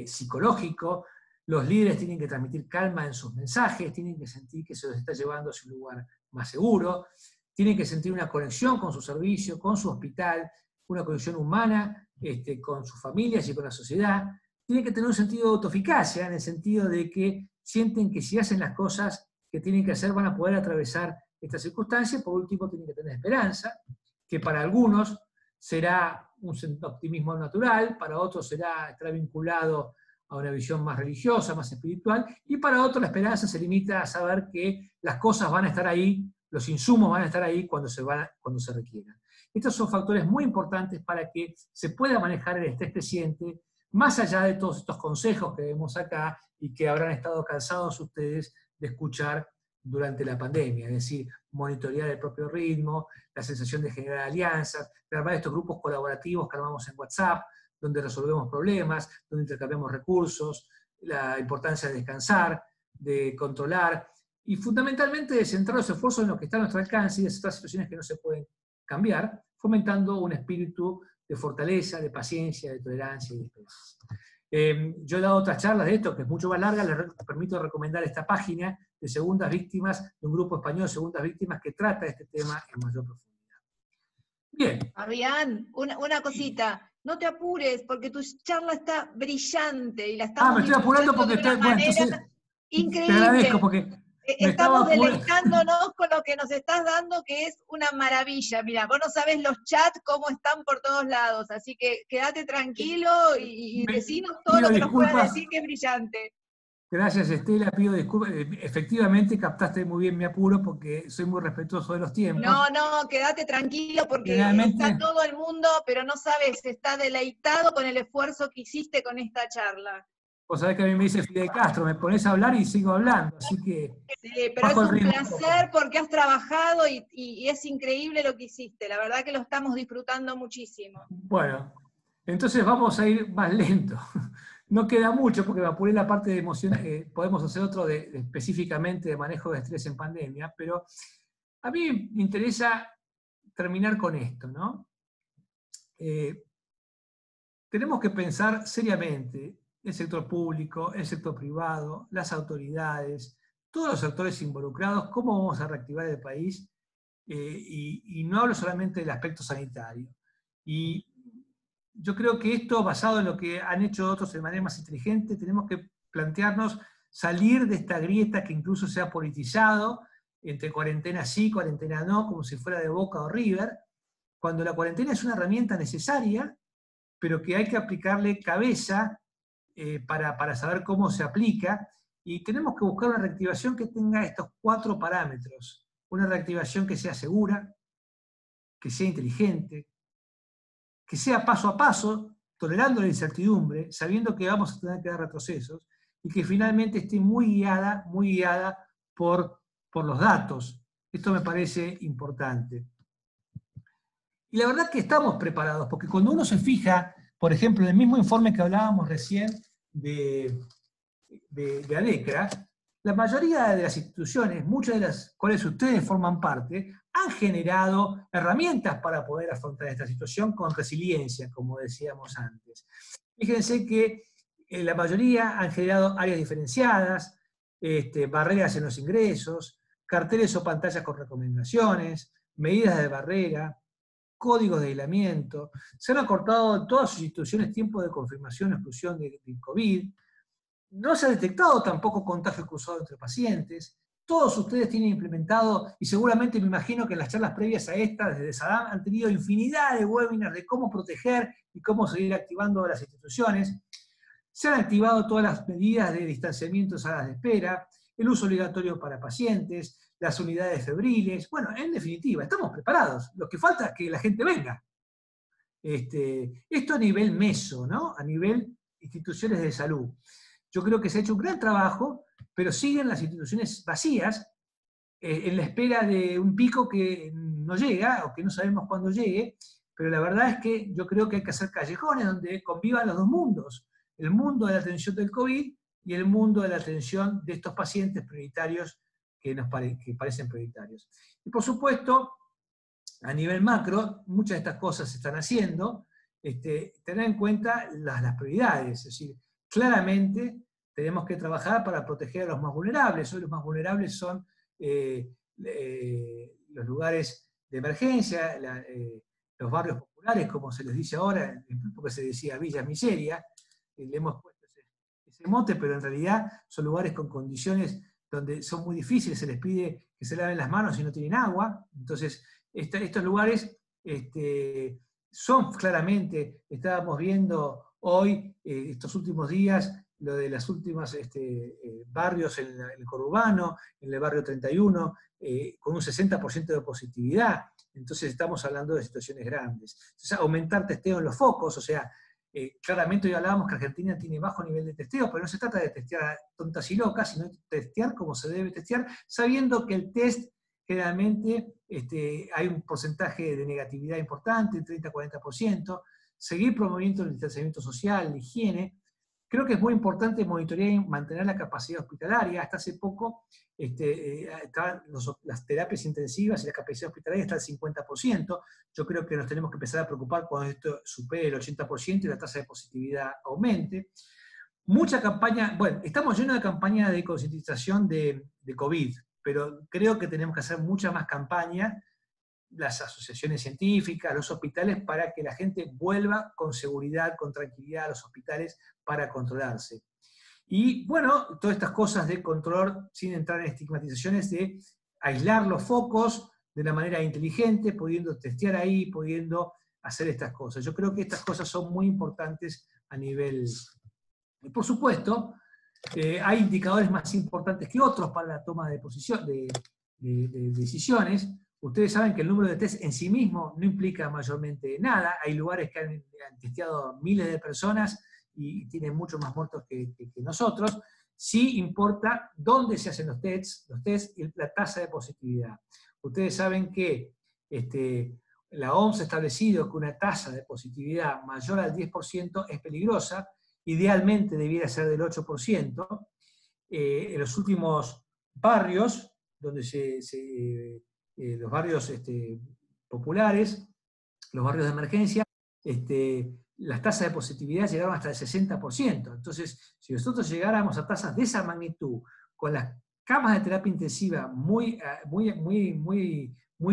psicológico. Los líderes tienen que transmitir calma en sus mensajes, tienen que sentir que se los está llevando a un lugar más seguro, tienen que sentir una conexión con su servicio, con su hospital, una conexión humana con sus familias y con la sociedad. Tienen que tener un sentido de autoeficacia, en el sentido de que sienten que si hacen las cosas que tienen que hacer van a poder atravesar esta circunstancia. Por último, tienen que tener esperanza, que para algunos será un optimismo natural, para otros estará vinculado a una visión más religiosa, más espiritual, y para otros la esperanza se limita a saber que las cosas van a estar ahí, los insumos van a estar ahí cuando se requieran. Estos son factores muy importantes para que se pueda manejar el estrés creciente, más allá de todos estos consejos que vemos acá y que habrán estado cansados ustedes de escuchar durante la pandemia, es decir, monitorear el propio ritmo, la sensación de generar alianzas, de armar estos grupos colaborativos que armamos en WhatsApp, donde resolvemos problemas, donde intercambiamos recursos, la importancia de descansar, de controlar, y fundamentalmente de centrar los esfuerzos en lo que está a nuestro alcance y de ciertas situaciones que no se pueden cambiar, fomentando un espíritu de fortaleza, de paciencia, de tolerancia y de esperanza. Yo he dado otras charlas de esto, que es mucho más larga, les permito recomendar esta página de Segundas Víctimas, de un grupo español, Segundas Víctimas, que trata este tema en mayor profundidad. Bien. Fabián, una cosita, no te apures, porque tu charla está brillante y la estamos me estoy apurando porque de una manera increíble. Te agradezco porque estamos deleitándonos con lo que nos estás dando, que es una maravilla. Mira, vos no sabés los chats cómo están por todos lados, así que quédate tranquilo y decinos todo lo que nos puedas decir, que es brillante. Gracias, Estela, pido disculpas. Efectivamente captaste muy bien mi apuro porque soy muy respetuoso de los tiempos. No, quédate tranquilo porque está todo el mundo, pero no sabes, está deleitado con el esfuerzo que hiciste con esta charla. Vos sabés que a mí me dice Fidel Castro, me pones a hablar y sigo hablando, así que... Sí, pero es un placer porque has trabajado y es increíble lo que hiciste, la verdad que lo estamos disfrutando muchísimo. Bueno, entonces vamos a ir más lento. No queda mucho porque me apuré la parte de emoción, podemos hacer otro específicamente de manejo de estrés en pandemia, pero a mí me interesa terminar con esto, ¿no? Tenemos que pensar seriamente el sector público, el sector privado, las autoridades, todos los actores involucrados, cómo vamos a reactivar el país, y no hablo solamente del aspecto sanitario. Y yo creo que esto, basado en lo que han hecho otros de manera más inteligente, tenemos que plantearnos salir de esta grieta que incluso se ha politizado entre cuarentena sí, cuarentena no, como si fuera de Boca o River, cuando la cuarentena es una herramienta necesaria, pero que hay que aplicarle cabeza para saber cómo se aplica, y tenemos que buscar una reactivación que tenga estos 4 parámetros. Una reactivación que sea segura, que sea inteligente, que sea paso a paso, tolerando la incertidumbre, sabiendo que vamos a tener que dar retrocesos, y que finalmente esté muy guiada por los datos. Esto me parece importante. Y la verdad que estamos preparados, porque cuando uno se fija, por ejemplo, en el mismo informe que hablábamos recién de ADECRA, la mayoría de las instituciones, muchas de las cuales ustedes forman parte, han generado herramientas para poder afrontar esta situación con resiliencia, como decíamos antes. Fíjense que la mayoría han generado áreas diferenciadas, barreras en los ingresos, carteles o pantallas con recomendaciones, medidas de barrera, códigos de aislamiento. Se han acortado en todas sus instituciones tiempos de confirmación o exclusión de COVID. No se ha detectado tampoco contagio cruzado entre pacientes. Todos ustedes tienen implementado, y seguramente me imagino que en las charlas previas a esta, desde SADAM, han tenido infinidad de webinars de cómo proteger y cómo seguir activando las instituciones. Se han activado todas las medidas de distanciamiento en salas de espera, el uso obligatorio para pacientes, las unidades febriles. Bueno, en definitiva, estamos preparados. Lo que falta es que la gente venga. Esto a nivel meso, ¿no? A nivel instituciones de salud. Yo creo que se ha hecho un gran trabajo, pero siguen las instituciones vacías en la espera de un pico que no llega, o que no sabemos cuándo llegue, pero la verdad es que yo creo que hay que hacer callejones donde convivan los dos mundos, el mundo de la atención del COVID y el mundo de la atención de estos pacientes prioritarios que parecen prioritarios. Y por supuesto, a nivel macro, muchas de estas cosas se están haciendo, tener en cuenta las prioridades, es decir, claramente tenemos que trabajar para proteger a los más vulnerables. Hoy los más vulnerables son los lugares de emergencia, los barrios populares, como se les dice ahora, porque se decía Villa Miseria, le hemos puesto ese mote, pero en realidad son lugares con condiciones donde son muy difíciles, se les pide que se laven las manos y no tienen agua. Entonces, estos lugares son claramente, estábamos viendo hoy, estos últimos días, lo de las últimas barrios en el conurbano, en el barrio 31, con un 60% de positividad. Entonces estamos hablando de situaciones grandes. Entonces, aumentar testeo en los focos, o sea, claramente hoy hablábamos que Argentina tiene bajo nivel de testeo, pero no se trata de testear a tontas y locas, sino de testear como se debe testear, sabiendo que el test generalmente hay un porcentaje de negatividad importante, 30-40%, seguir promoviendo el distanciamiento social, la higiene. Creo que es muy importante monitorear y mantener la capacidad hospitalaria. Hasta hace poco las terapias intensivas y la capacidad hospitalaria está al 50%. Yo creo que nos tenemos que empezar a preocupar cuando esto supere el 80% y la tasa de positividad aumente. Mucha campaña, bueno, estamos llenos de campañas de concientización de COVID, pero creo que tenemos que hacer mucha más campaña, las asociaciones científicas, los hospitales, para que la gente vuelva con seguridad, con tranquilidad a los hospitales para controlarse. Y bueno, todas estas cosas de control, sin entrar en estigmatizaciones, de aislar los focos de la manera inteligente, pudiendo testear ahí, pudiendo hacer estas cosas. Yo creo que estas cosas son muy importantes a nivel... Y por supuesto, hay indicadores más importantes que otros para la toma de decisiones. Ustedes saben que el número de test en sí mismo no implica mayormente nada. Hay lugares que han testeado miles de personas y tienen muchos más muertos que nosotros. Sí importa dónde se hacen los tests y la tasa de positividad. Ustedes saben que la OMS ha establecido que una tasa de positividad mayor al 10% es peligrosa, idealmente debiera ser del 8%. En los últimos barrios, donde los barrios populares, los barrios de emergencia, las tasas de positividad llegaron hasta el 60%. Entonces, si nosotros llegáramos a tasas de esa magnitud, con las camas de terapia intensiva muy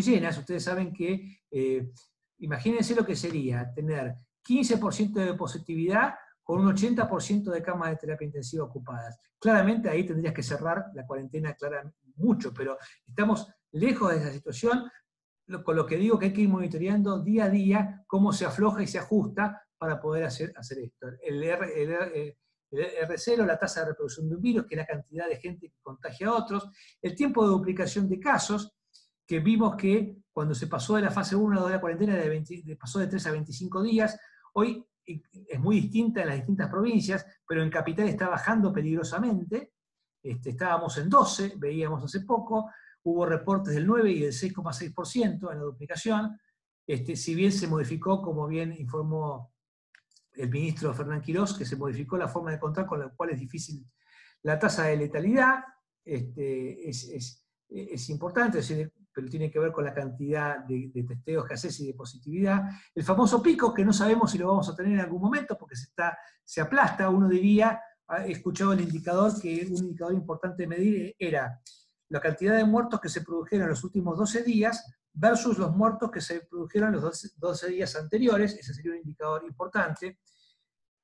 llenas, ustedes saben que, imagínense lo que sería tener 15% de positividad con un 80% de camas de terapia intensiva ocupadas. Claramente ahí tendrías que cerrar la cuarentena mucho, pero estamos lejos de esa situación, con lo que digo que hay que ir monitoreando día a día cómo se afloja y se ajusta para poder hacer esto. El R0, la tasa de reproducción de un virus, que es la cantidad de gente que contagia a otros, el tiempo de duplicación de casos, que vimos que cuando se pasó de la fase 1 de la cuarentena pasó de 3 a 25 días, hoy es muy distinta en las distintas provincias, pero en Capital está bajando peligrosamente. Estábamos en 12, veíamos hace poco, hubo reportes del 9 y del 6,6% en la duplicación, si bien se modificó, como bien informó el ministro Fernán Quirós, que se modificó la forma de contar, con la cual es difícil. La tasa de letalidad es importante, pero tiene que ver con la cantidad de testeos que haces y de positividad. El famoso pico, que no sabemos si lo vamos a tener en algún momento, porque se aplasta. Uno diría, he escuchado el indicador, que un indicador importante de medir era la cantidad de muertos que se produjeron en los últimos 12 días versus los muertos que se produjeron en los 12 días anteriores, ese sería un indicador importante.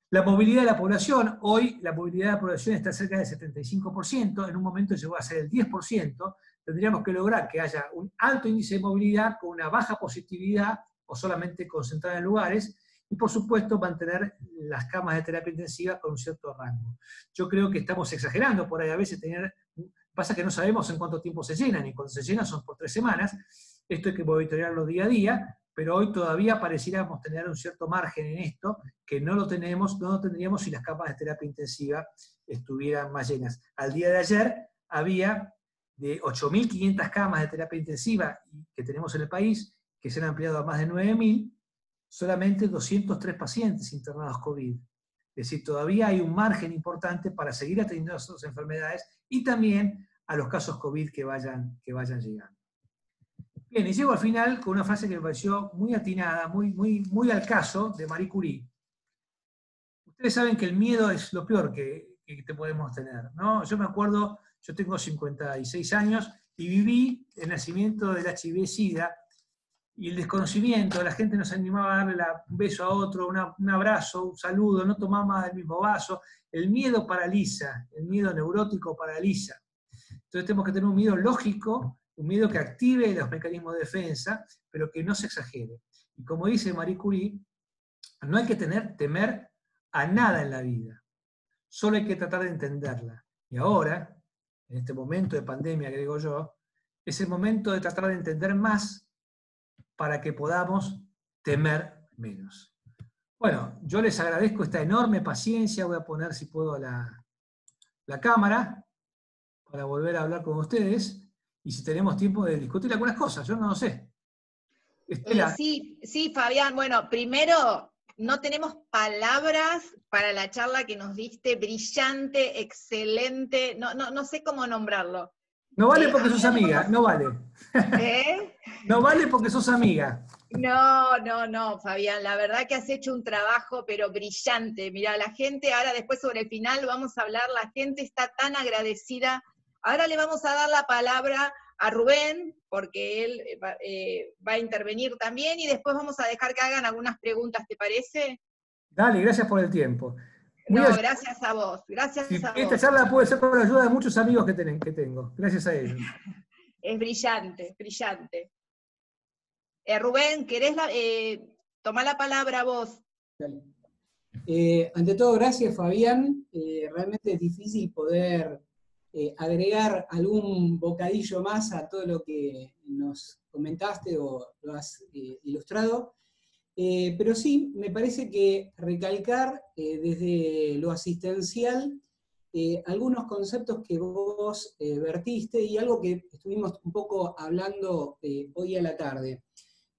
La movilidad de la población, hoy la movilidad de la población está cerca del 75%, en un momento llegó a ser el 10%, tendríamos que lograr que haya un alto índice de movilidad con una baja positividad o solamente concentrada en lugares, y por supuesto mantener las camas de terapia intensiva con un cierto rango. Yo creo que estamos exagerando por ahí, a veces pasa que no sabemos en cuánto tiempo se llenan, y cuando se llenan son por 3 semanas, esto hay que monitorearlo día a día, pero hoy todavía pareciéramos tener un cierto margen en esto, que no lo tendríamos si las camas de terapia intensiva estuvieran más llenas. Al día de ayer había de 8.500 camas de terapia intensiva que tenemos en el país, que se han ampliado a más de 9.000, solamente 203 pacientes internados COVID. Es decir, todavía hay un margen importante para seguir atendiendo a esas enfermedades y también a los casos COVID que vayan llegando. Bien, y llego al final con una frase que me pareció muy atinada, muy al caso, de Marie Curie. Ustedes saben que el miedo es lo peor que te podemos tener, ¿no? Yo me acuerdo, yo tengo 56 años y viví el nacimiento del HIV-Sida y el desconocimiento, la gente no se animaba a darle un beso a otro, un abrazo, un saludo, no tomaba del mismo vaso. El miedo paraliza, el miedo neurótico paraliza. Entonces tenemos que tener un miedo lógico, un miedo que active los mecanismos de defensa, pero que no se exagere. Y como dice Marie Curie, no hay que temer a nada en la vida, solo hay que tratar de entenderla. Y ahora, en este momento de pandemia, que digo yo, es el momento de tratar de entender más para que podamos temer menos. Bueno, yo les agradezco esta enorme paciencia, voy a poner, si puedo, la cámara para volver a hablar con ustedes, y si tenemos tiempo de discutir algunas cosas, yo no lo sé. Estela. Sí, Fabián, bueno, primero, no tenemos palabras para la charla que nos diste, brillante, excelente, no sé cómo nombrarlo. No vale porque sos amiga, no vale. ¿Eh? No vale porque sos amiga. No, Fabián, la verdad que has hecho un trabajo, pero brillante. Mira, la gente, ahora después sobre el final vamos a hablar, la gente está tan agradecida. Ahora le vamos a dar la palabra a Rubén, porque él va a intervenir también, y después vamos a dejar que hagan algunas preguntas, ¿te parece? Dale, gracias por el tiempo. Gracias a vos, Esta charla puede ser con la ayuda de muchos amigos que tengo, gracias a ellos. Es brillante, brillante. Rubén, ¿querés tomar la palabra vos? Dale. Ante todo, gracias Fabián. Realmente es difícil poder agregar algún bocadillo más a todo lo que nos comentaste o lo has ilustrado. Pero sí, me parece que recalcar desde lo asistencial algunos conceptos que vos vertiste y algo que estuvimos un poco hablando hoy a la tarde.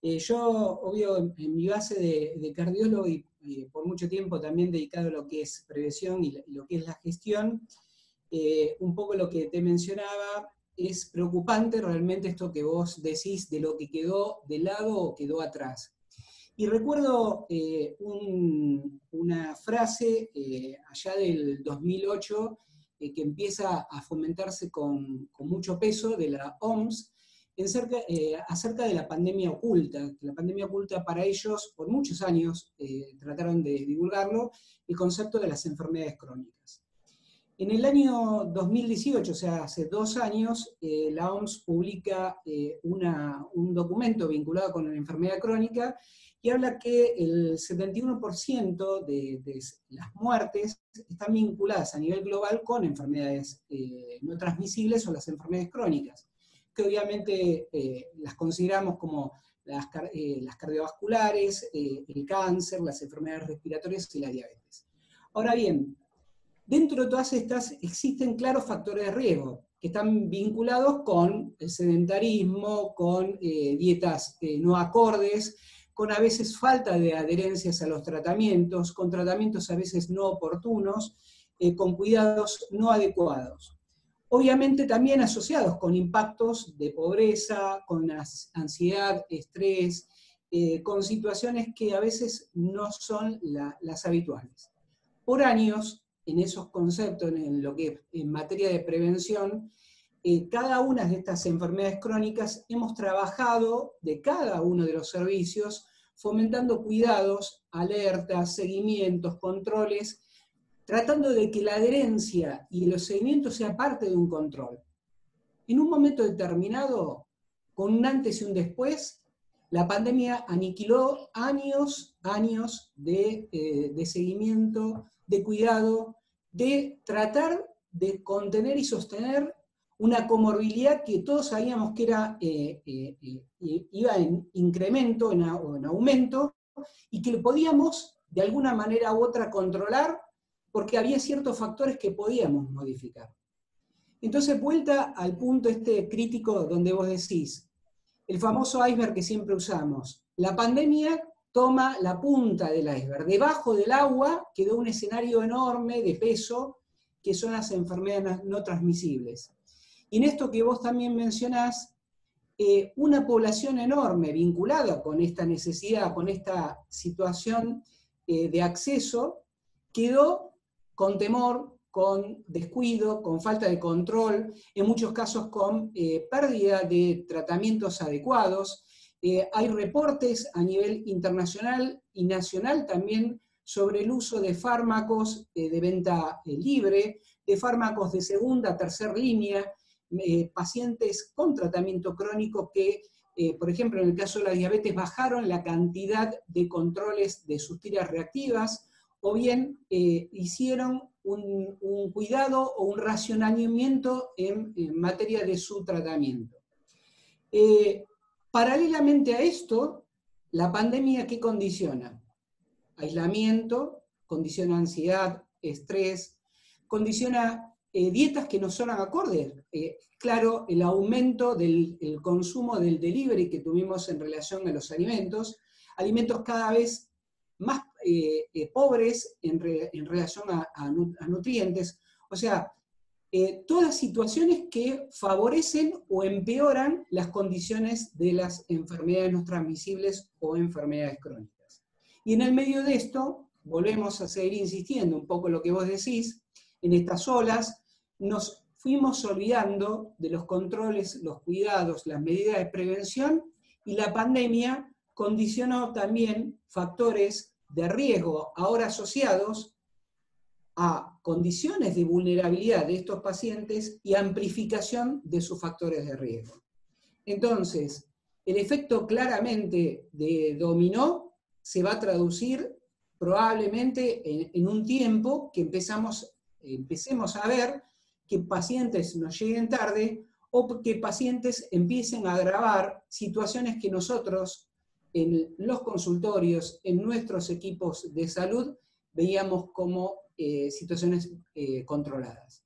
Yo, obvio, en mi base de cardiólogo y por mucho tiempo también dedicado a lo que es prevención y lo que es la gestión, un poco lo que te mencionaba, es preocupante realmente esto que vos decís de lo que quedó de lado o quedó atrás. Y recuerdo una frase allá del 2008 que empieza a fomentarse con mucho peso de la OMS, acerca de la pandemia oculta. La pandemia oculta para ellos, por muchos años, trataron de divulgarlo, el concepto de las enfermedades crónicas. En el año 2018, o sea, hace 2 años, la OMS publica un documento vinculado con la enfermedad crónica y habla que el 71% de las muertes están vinculadas a nivel global con enfermedades no transmisibles o las enfermedades crónicas, que obviamente las consideramos como las cardiovasculares, el cáncer, las enfermedades respiratorias y la diabetes. Ahora bien, dentro de todas estas existen claros factores de riesgo que están vinculados con el sedentarismo, con dietas no acordes, con a veces falta de adherencias a los tratamientos, con tratamientos a veces no oportunos, con cuidados no adecuados. Obviamente también asociados con impactos de pobreza, con ansiedad, estrés, con situaciones que a veces no son las habituales. Por años, en esos conceptos, en lo que en materia de prevención, cada una de estas enfermedades crónicas hemos trabajado de cada uno de los servicios, fomentando cuidados, alertas, seguimientos, controles, tratando de que la adherencia y los seguimientos sea parte de un control. En un momento determinado, con un antes y un después, la pandemia aniquiló años de seguimiento, de cuidado, de tratar de contener y sostener una comorbilidad que todos sabíamos que iba en incremento, en aumento, y que lo podíamos de alguna manera u otra controlar porque había ciertos factores que podíamos modificar. Entonces, vuelta al punto este crítico donde vos decís, el famoso iceberg que siempre usamos, la pandemia toma la punta del iceberg, debajo del agua quedó un escenario enorme de peso, que son las enfermedades no transmisibles. Y en esto que vos también mencionás, una población enorme vinculada con esta necesidad, con esta situación de acceso, quedó con temor, con descuido, con falta de control, en muchos casos con pérdida de tratamientos adecuados. Hay reportes a nivel internacional y nacional también sobre el uso de fármacos de venta libre, de fármacos de segunda, tercera línea, pacientes con tratamiento crónico que, por ejemplo, en el caso de la diabetes, bajaron la cantidad de controles de sus tiras reactivas, o bien hicieron un cuidado o un racionamiento en materia de su tratamiento. Paralelamente a esto, la pandemia, ¿qué condiciona? Aislamiento, condiciona ansiedad, estrés, condiciona dietas que no son acordes. Claro, el aumento del consumo del delivery que tuvimos en relación a los alimentos cada vez más pobres en relación a nutrientes. O sea, todas situaciones que favorecen o empeoran las condiciones de las enfermedades no transmisibles o enfermedades crónicas. Y en el medio de esto, volvemos a seguir insistiendo un poco lo que vos decís, en estas olas nos fuimos olvidando de los controles, los cuidados, las medidas de prevención, y la pandemia condicionó también factores de riesgo ahora asociados a condiciones de vulnerabilidad de estos pacientes y amplificación de sus factores de riesgo. Entonces, el efecto claramente de dominó se va a traducir probablemente en un tiempo que empecemos a ver que pacientes nos lleguen tarde o que pacientes empiecen a agravar situaciones que nosotros en los consultorios, en nuestros equipos de salud, veíamos como situaciones controladas.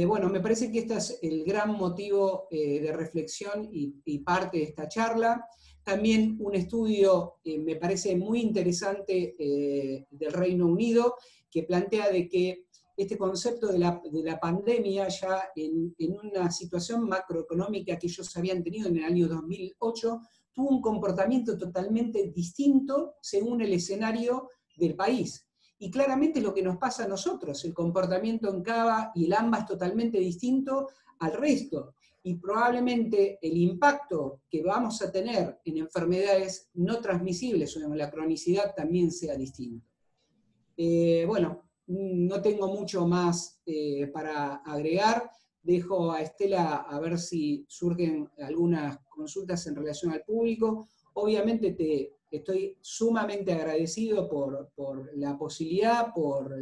Bueno, me parece que este es el gran motivo de reflexión y parte de esta charla. También un estudio me parece muy interesante del Reino Unido, que plantea de que este concepto de la pandemia ya en una situación macroeconómica que ellos habían tenido en el año 2008, tuvo un comportamiento totalmente distinto según el escenario del país. Y claramente es lo que nos pasa a nosotros, el comportamiento en Cava y el AMBA es totalmente distinto al resto. Y probablemente el impacto que vamos a tener en enfermedades no transmisibles o en la cronicidad también sea distinto. Bueno, no tengo mucho más para agregar. Dejo a Estela a ver si surgen algunas consultas en relación al público. Obviamente te estoy sumamente agradecido por la posibilidad, por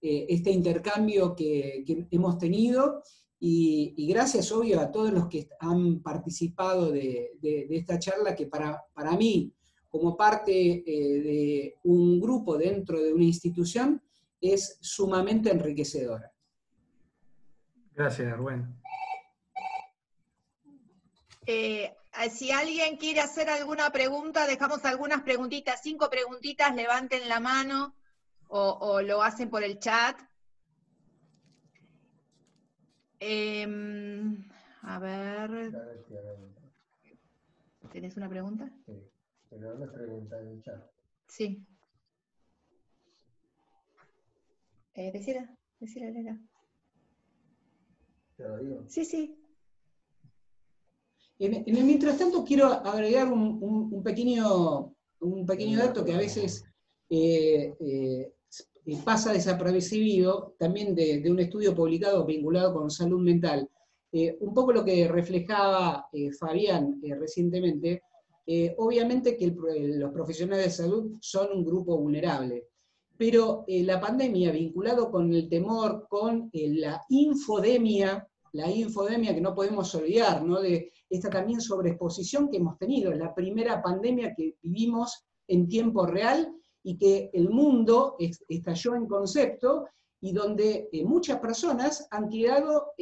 este intercambio que hemos tenido, y gracias, obvio, a todos los que han participado de esta charla, que para mí, como parte de un grupo dentro de una institución, es sumamente enriquecedora. Gracias, Rubén. Si alguien quiere hacer alguna pregunta, dejamos algunas preguntitas, 5 preguntitas, levanten la mano o lo hacen por el chat. A ver. ¿Tenés una pregunta? Sí, pero una pregunta en el chat. Sí. Decila, Lela. Te lo digo. Sí, sí. En el mientras tanto, quiero agregar un pequeño dato que a veces pasa desapercibido, también de un estudio publicado vinculado con salud mental. Un poco lo que reflejaba Fabián recientemente, obviamente que los profesionales de salud son un grupo vulnerable, pero la pandemia, vinculado con el temor, con la infodemia que no podemos olvidar, ¿no? De esta también sobreexposición que hemos tenido, la primera pandemia que vivimos en tiempo real y que el mundo estalló en concepto y donde muchas personas han quedado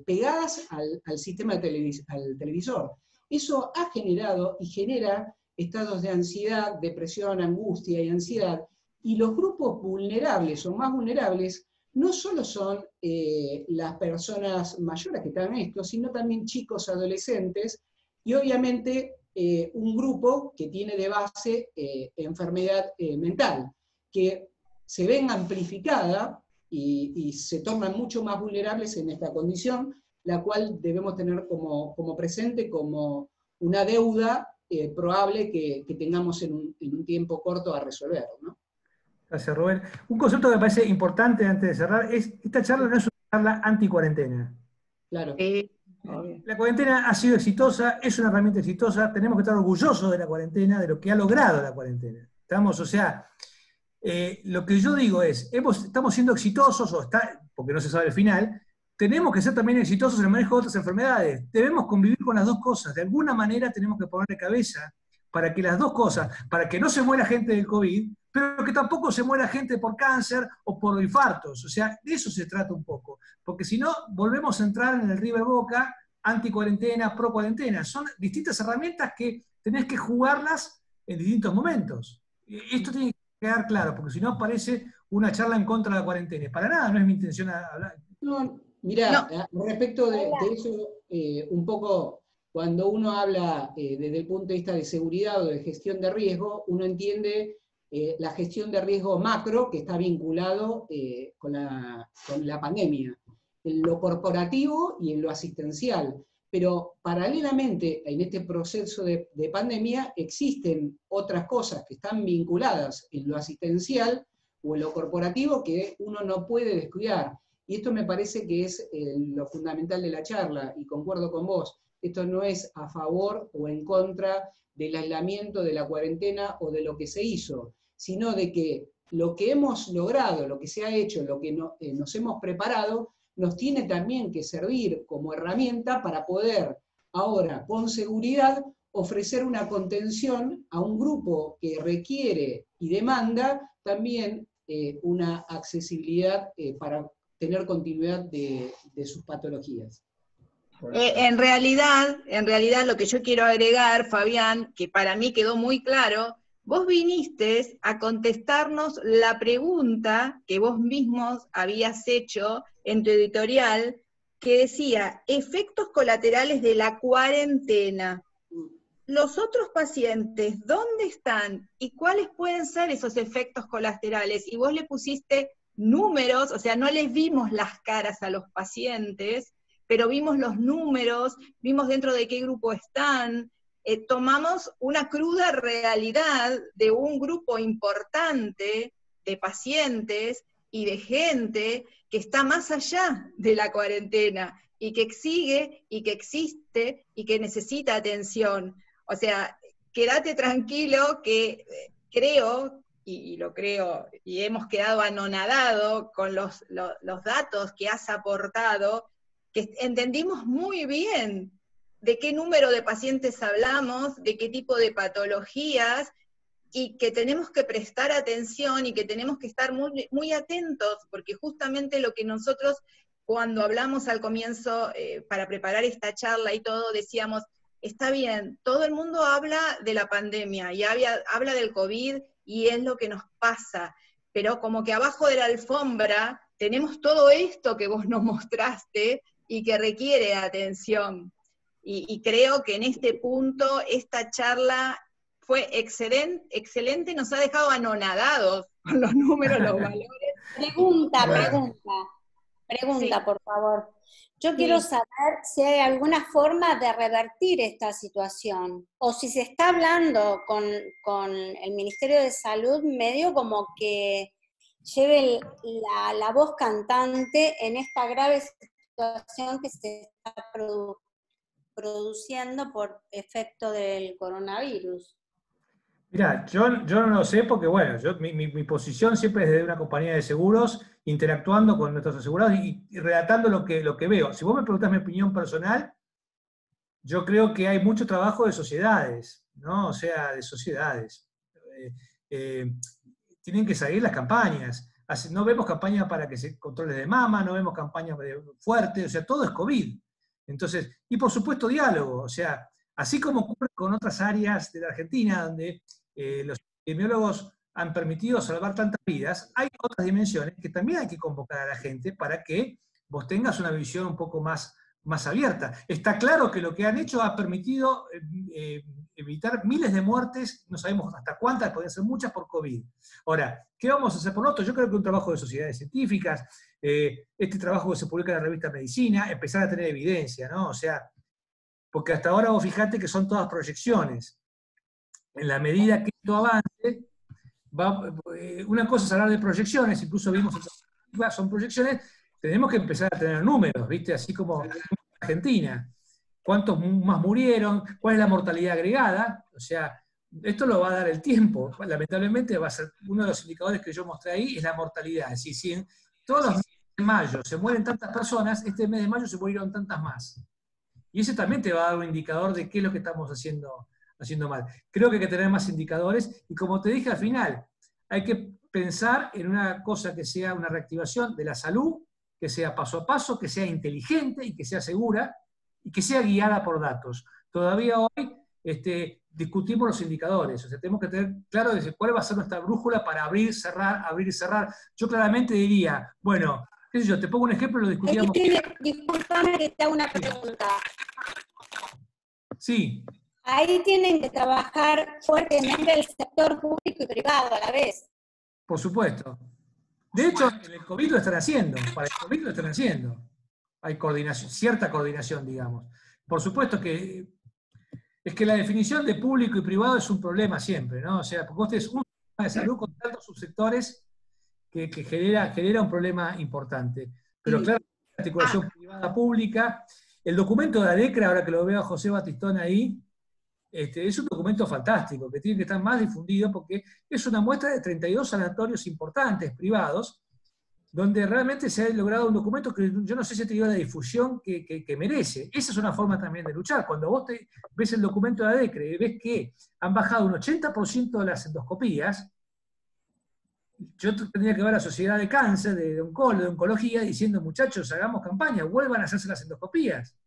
pegadas al sistema al televisor. Eso ha generado y genera estados de ansiedad, depresión, angustia y ansiedad, y los grupos vulnerables o más vulnerables no solo son las personas mayores que están en esto, sino también chicos, adolescentes, y obviamente un grupo que tiene de base enfermedad mental, que se ven amplificada y se tornan mucho más vulnerables en esta condición, la cual debemos tener como presente, como una deuda probable que tengamos en un tiempo corto a resolver, ¿no? Gracias, Rubén. Un concepto que me parece importante antes de cerrar es, esta charla no es una charla anti-cuarentena. Claro. La cuarentena ha sido exitosa, es una herramienta exitosa, tenemos que estar orgullosos de la cuarentena, de lo que ha logrado la cuarentena. Estamos, o sea, lo que yo digo es, estamos siendo exitosos, porque no se sabe el final, tenemos que ser también exitosos en el manejo de otras enfermedades. Debemos convivir con las dos cosas. De alguna manera tenemos que ponerle cabeza para que las dos cosas, para que no se muera gente del COVID, pero que tampoco se muera gente por cáncer o por infartos. O sea, de eso se trata un poco. Porque si no, volvemos a entrar en el River Boca, anti-cuarentena, pro-cuarentena. Son distintas herramientas que tenés que jugarlas en distintos momentos. Esto tiene que quedar claro, porque si no parece una charla en contra de la cuarentena. Para nada, no es mi intención hablar. No, mirá, respecto de eso, un poco, cuando uno habla desde el punto de vista de seguridad o de gestión de riesgo, uno entiende la gestión de riesgo macro que está vinculado con la pandemia, en lo corporativo y en lo asistencial. Pero paralelamente en este proceso de pandemia existen otras cosas que están vinculadas en lo asistencial o en lo corporativo que uno no puede descuidar. Y esto me parece que es lo fundamental de la charla, y concuerdo con vos. Esto no es a favor o en contra del aislamiento, de la cuarentena o de lo que se hizo, sino de que lo que hemos logrado, lo que se ha hecho, lo que nos hemos preparado, nos tiene también que servir como herramienta para poder ahora, con seguridad, ofrecer una contención a un grupo que requiere y demanda también una accesibilidad para tener continuidad de sus patologías. En realidad, lo que yo quiero agregar, Fabián, que para mí quedó muy claro, vos viniste a contestarnos la pregunta que vos mismos habías hecho en tu editorial, que decía, efectos colaterales de la cuarentena. Los otros pacientes, ¿dónde están? ¿Y cuáles pueden ser esos efectos colaterales? Y vos le pusiste números, o sea, no les vimos las caras a los pacientes, pero vimos los números, vimos dentro de qué grupo están, tomamos una cruda realidad de un grupo importante de pacientes y de gente que está más allá de la cuarentena y que sigue y que existe y que necesita atención. O sea, quédate tranquilo que creo, y lo creo, y hemos quedado anonadados con los datos que has aportado, que entendimos muy bien de qué número de pacientes hablamos, de qué tipo de patologías, y que tenemos que prestar atención y que tenemos que estar muy, muy atentos, porque justamente lo que nosotros, cuando hablamos al comienzo, para preparar esta charla y todo, decíamos, está bien, todo el mundo habla de la pandemia, y habla del COVID, y es lo que nos pasa, pero como que abajo de la alfombra tenemos todo esto que vos nos mostraste, y que requiere atención. Y creo que en este punto esta charla fue excelente, nos ha dejado anonadados con los números, los valores. Pregunta. Pregunta, Sí. por favor. Yo Sí. quiero saber si hay alguna forma de revertir esta situación, o si se está hablando con el Ministerio de Salud, medio como que lleve la voz cantante en esta grave situación que se está produciendo por efecto del coronavirus. Mirá, yo no lo sé porque, bueno, mi posición siempre es desde una compañía de seguros, interactuando con nuestros asegurados y relatando lo que veo. Si vos me preguntás mi opinión personal, yo creo que hay mucho trabajo de sociedades, ¿no? O sea, de sociedades. Eh, eh, Tienen que salir las campañas. No vemos campañas para que se controles de mama, no vemos campañas fuertes, o sea, todo es COVID. Entonces, y por supuesto diálogo, o sea, así como ocurre con otras áreas de la Argentina, donde los epidemiólogos han permitido salvar tantas vidas, hay otras dimensiones que también hay que convocar a la gente para que vos tengas una visión un poco más abierta. Está claro que lo que han hecho ha permitido evitar miles de muertes, no sabemos hasta cuántas, podrían ser muchas por COVID. Ahora, ¿qué vamos a hacer por nosotros? Yo creo que un trabajo de sociedades científicas, este trabajo que se publica en la revista Medicina, empezar a tener evidencia, ¿no? O sea, porque hasta ahora vos fijate que son todas proyecciones. En la medida que esto avance, una cosa es hablar de proyecciones, incluso vimos son proyecciones, tenemos que empezar a tener números, ¿viste? Así como en Argentina. ¿Cuántos más murieron? ¿Cuál es la mortalidad agregada? O sea, esto lo va a dar el tiempo. Lamentablemente va a ser uno de los indicadores que yo mostré ahí, es la mortalidad. Es decir, si en todos los meses de mayo se mueren tantas personas, este mes de mayo se murieron tantas más. Y ese también te va a dar un indicador de qué es lo que estamos haciendo mal. Creo que hay que tener más indicadores y como te dije al final, hay que pensar en una cosa que sea una reactivación de la salud, que sea paso a paso, que sea inteligente y que sea segura y que sea guiada por datos. Todavía hoy discutimos los indicadores, o sea, tenemos que tener claro desde cuál va a ser nuestra brújula para abrir, cerrar. Yo claramente diría, bueno, qué sé yo, te pongo un ejemplo, lo discutíamos. Disculpame que te hago una pregunta. Sí. Ahí tienen que trabajar fuertemente el sector público y privado a la vez. Por supuesto. De hecho, en el COVID lo están haciendo, para el COVID lo están haciendo. Hay coordinación, cierta coordinación, digamos. Por supuesto que es que la definición de público y privado es un problema siempre, ¿no? O sea, porque vos tenés un sistema de salud con tantos subsectores que genera un problema importante. Pero claro, la articulación privada-pública, el documento de ADECRA, ahora que lo veo a José Batistón ahí, es un documento fantástico, que tiene que estar más difundido porque es una muestra de 32 sanatorios importantes, privados, donde realmente se ha logrado un documento que yo no sé si ha tenido la difusión que merece. Esa es una forma también de luchar. Cuando vos ves el documento de ADECRE y ves que han bajado un 80% de las endoscopías, yo tendría que ver a la Sociedad de Cáncer, de Oncología, diciendo, muchachos, hagamos campaña, vuelvan a hacerse las endoscopías.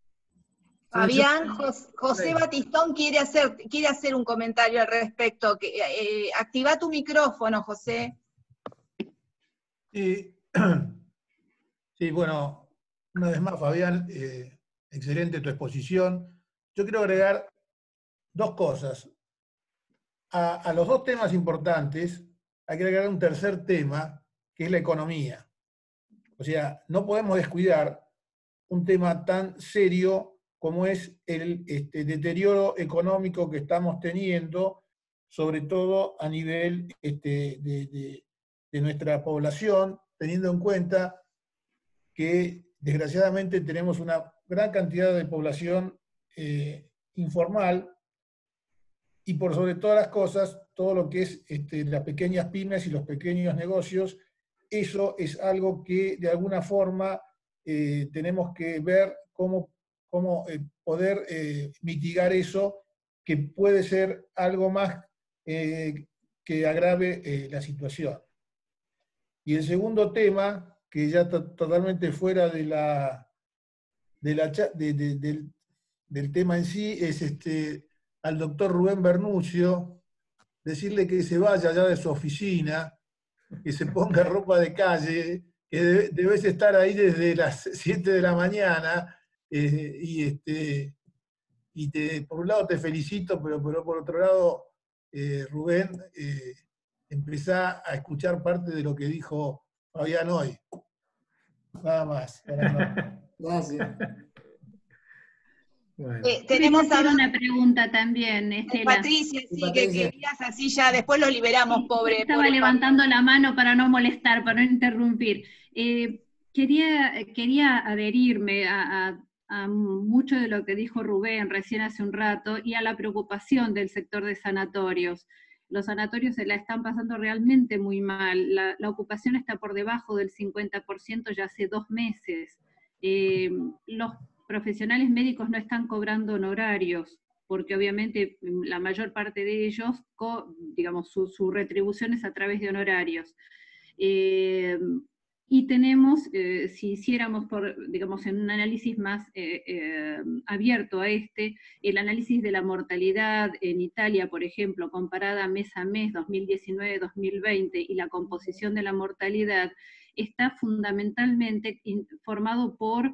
Fabián, José Batistón quiere hacer un comentario al respecto. Activa tu micrófono, José. Sí, bueno, una vez más, Fabián, excelente tu exposición. Yo quiero agregar dos cosas. A los dos temas importantes hay que agregar un tercer tema, que es la economía. O sea, no podemos descuidar un tema tan serio como es el deterioro económico que estamos teniendo, sobre todo a nivel de nuestra población, teniendo en cuenta que desgraciadamente tenemos una gran cantidad de población informal y por sobre todas las cosas, todo lo que es las pequeñas pymes y los pequeños negocios, eso es algo que de alguna forma tenemos que ver cómo poder mitigar eso, que puede ser algo más que agrave la situación. Y el segundo tema, que ya está totalmente fuera del tema en sí, es al doctor Rubén Bernuccio, decirle que se vaya ya de su oficina, que se ponga ropa de calle, que debes estar ahí desde las 7 de la mañana, por un lado te felicito, pero por otro lado, Rubén, empezá a escuchar parte de lo que dijo Fabián hoy. Nada más. Gracias. Bueno. Tenemos hacer una pregunta también, Estela. Patricia, sí, Patricia. que querías así ya, después lo liberamos, pobre. Estaba pobre levantando la mano para no molestar, para no interrumpir. Quería adherirme a mucho de lo que dijo Rubén recién hace un rato y a la preocupación del sector de sanatorios. Los sanatorios se la están pasando realmente muy mal. La ocupación está por debajo del 50% ya hace 2 meses. Los profesionales médicos no están cobrando honorarios, porque obviamente la mayor parte de ellos, digamos, su retribución es a través de honorarios. Y tenemos, si hiciéramos, digamos, en un análisis más abierto a el análisis de la mortalidad en Italia, por ejemplo, comparada mes a mes, 2019-2020, y la composición de la mortalidad, está fundamentalmente formado por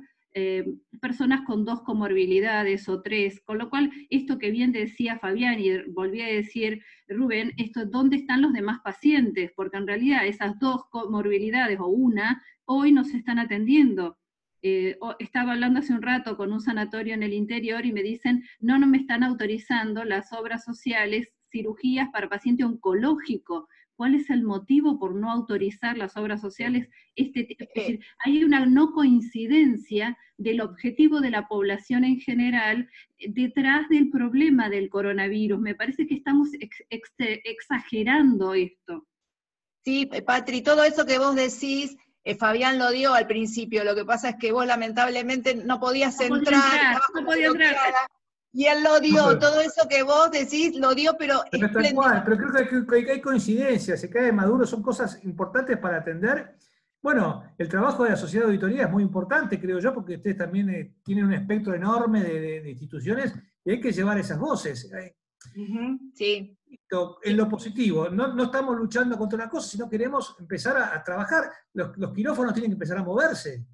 personas con 2 comorbilidades o 3, con lo cual, esto que bien decía Fabián y volví a decir Rubén, ¿dónde están los demás pacientes? Porque en realidad esas 2 comorbilidades o una, hoy no se están atendiendo. Estaba hablando hace un rato con un sanatorio en el interior y me dicen, no me están autorizando las obras sociales, cirugías para paciente oncológico. ¿Cuál es el motivo por no autorizar las obras sociales? Es decir, hay una no coincidencia del objetivo de la población en general detrás del problema del coronavirus. Me parece que estamos exagerando esto. Sí, Patri, todo eso que vos decís, Fabián lo dio al principio, lo que pasa es que vos lamentablemente no podías entrar, no podía entrar. Y él lo dio, todo eso que vos decís, lo dio, pero tal cual, pero creo que hay coincidencias, se cae de Maduro, son cosas importantes para atender. Bueno, el trabajo de la sociedad de auditoría es muy importante, creo yo, porque ustedes también tienen un espectro enorme de instituciones y hay que llevar esas voces. Sí. En lo positivo, no estamos luchando contra una cosa, sino queremos empezar a trabajar. Los quirófanos tienen que empezar a moverse.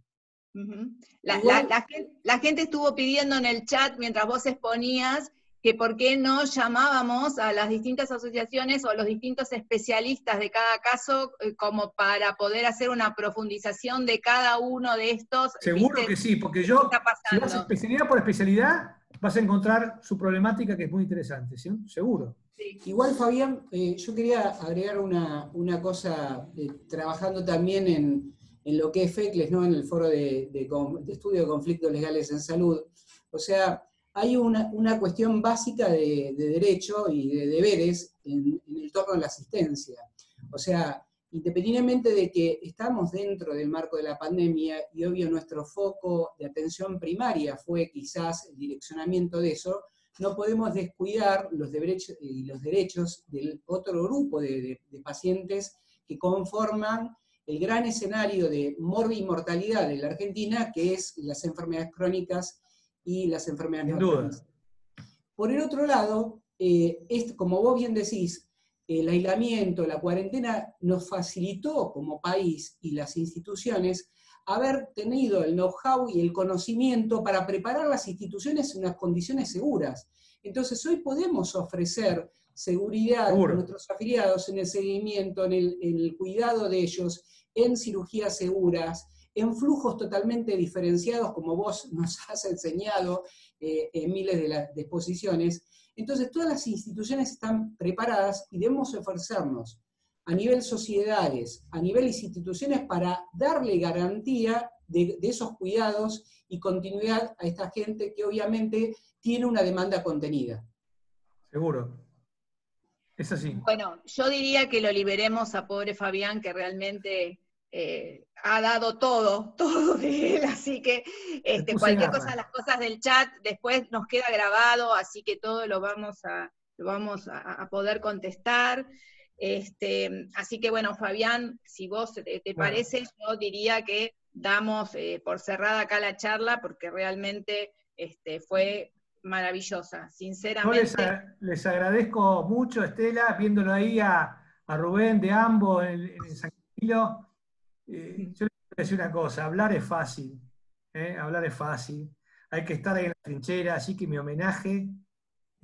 La gente estuvo pidiendo en el chat, mientras vos exponías, que por qué no llamábamos a las distintas asociaciones o a los distintos especialistas de cada caso como para poder hacer una profundización de cada uno de estos. Seguro que sí, porque si vas especialidad por especialidad, vas a encontrar su problemática que es muy interesante, ¿sí? Seguro. Sí. Igual, Fabián, yo quería agregar una cosa, trabajando también en lo que es FECLES, ¿no? En el foro de estudio de conflictos legales en salud. O sea, hay una cuestión básica de derecho y de deberes en el torno a la asistencia. O sea, independientemente de que estamos dentro del marco de la pandemia, y obvio nuestro foco de atención primaria fue quizás el direccionamiento de eso, no podemos descuidar los derechos del otro grupo de pacientes que conforman el gran escenario de morbimortalidad de la Argentina, que es las enfermedades crónicas y las enfermedades no transmisibles. Por el otro lado, como vos bien decís, el aislamiento, la cuarentena nos facilitó como país y las instituciones haber tenido el know-how y el conocimiento para preparar las instituciones en unas condiciones seguras. Entonces hoy podemos ofrecer seguridad a nuestros afiliados en el seguimiento, en el cuidado de ellos, en cirugías seguras, en flujos totalmente diferenciados, como vos nos has enseñado en miles de exposiciones. Entonces todas las instituciones están preparadas y debemos ofrecernos a nivel sociedades, a nivel instituciones, para darle garantía de esos cuidados y continuidad a esta gente que obviamente tiene una demanda contenida. Seguro. Es así. Bueno, yo diría que lo liberemos a pobre Fabián, que realmente ha dado todo de él, así que cualquier cosa, las cosas del chat después nos queda grabado, así que todo lo vamos a poder contestar. Así que bueno, Fabián, si vos te parece, yo diría que damos por cerrada acá la charla, porque realmente fue maravillosa, sinceramente. Yo les agradezco mucho, Estela, viéndolo ahí a Rubén de ambos en San Camilo. Yo les voy a decir una cosa, hablar es fácil, hablar es fácil. Hay que estar ahí en la trinchera, así que mi homenaje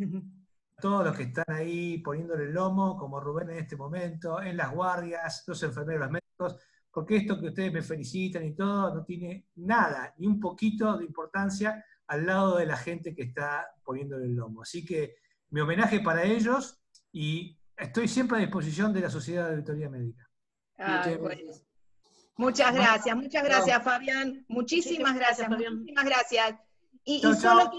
a todos los que están ahí poniéndole el lomo, como Rubén en este momento, en las guardias, los enfermeros, los médicos, porque esto que ustedes me felicitan y todo no tiene nada, ni un poquito de importancia al lado de la gente que está poniéndole el lomo. Así que mi homenaje para ellos y estoy siempre a disposición de la Sociedad de Auditoría Médica. Muchas gracias, Fabián. Muchísimas gracias, Fabián. muchísimas gracias. Y Chau, solo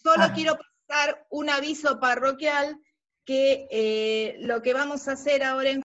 chau. quiero pasar un aviso parroquial que lo que vamos a hacer ahora en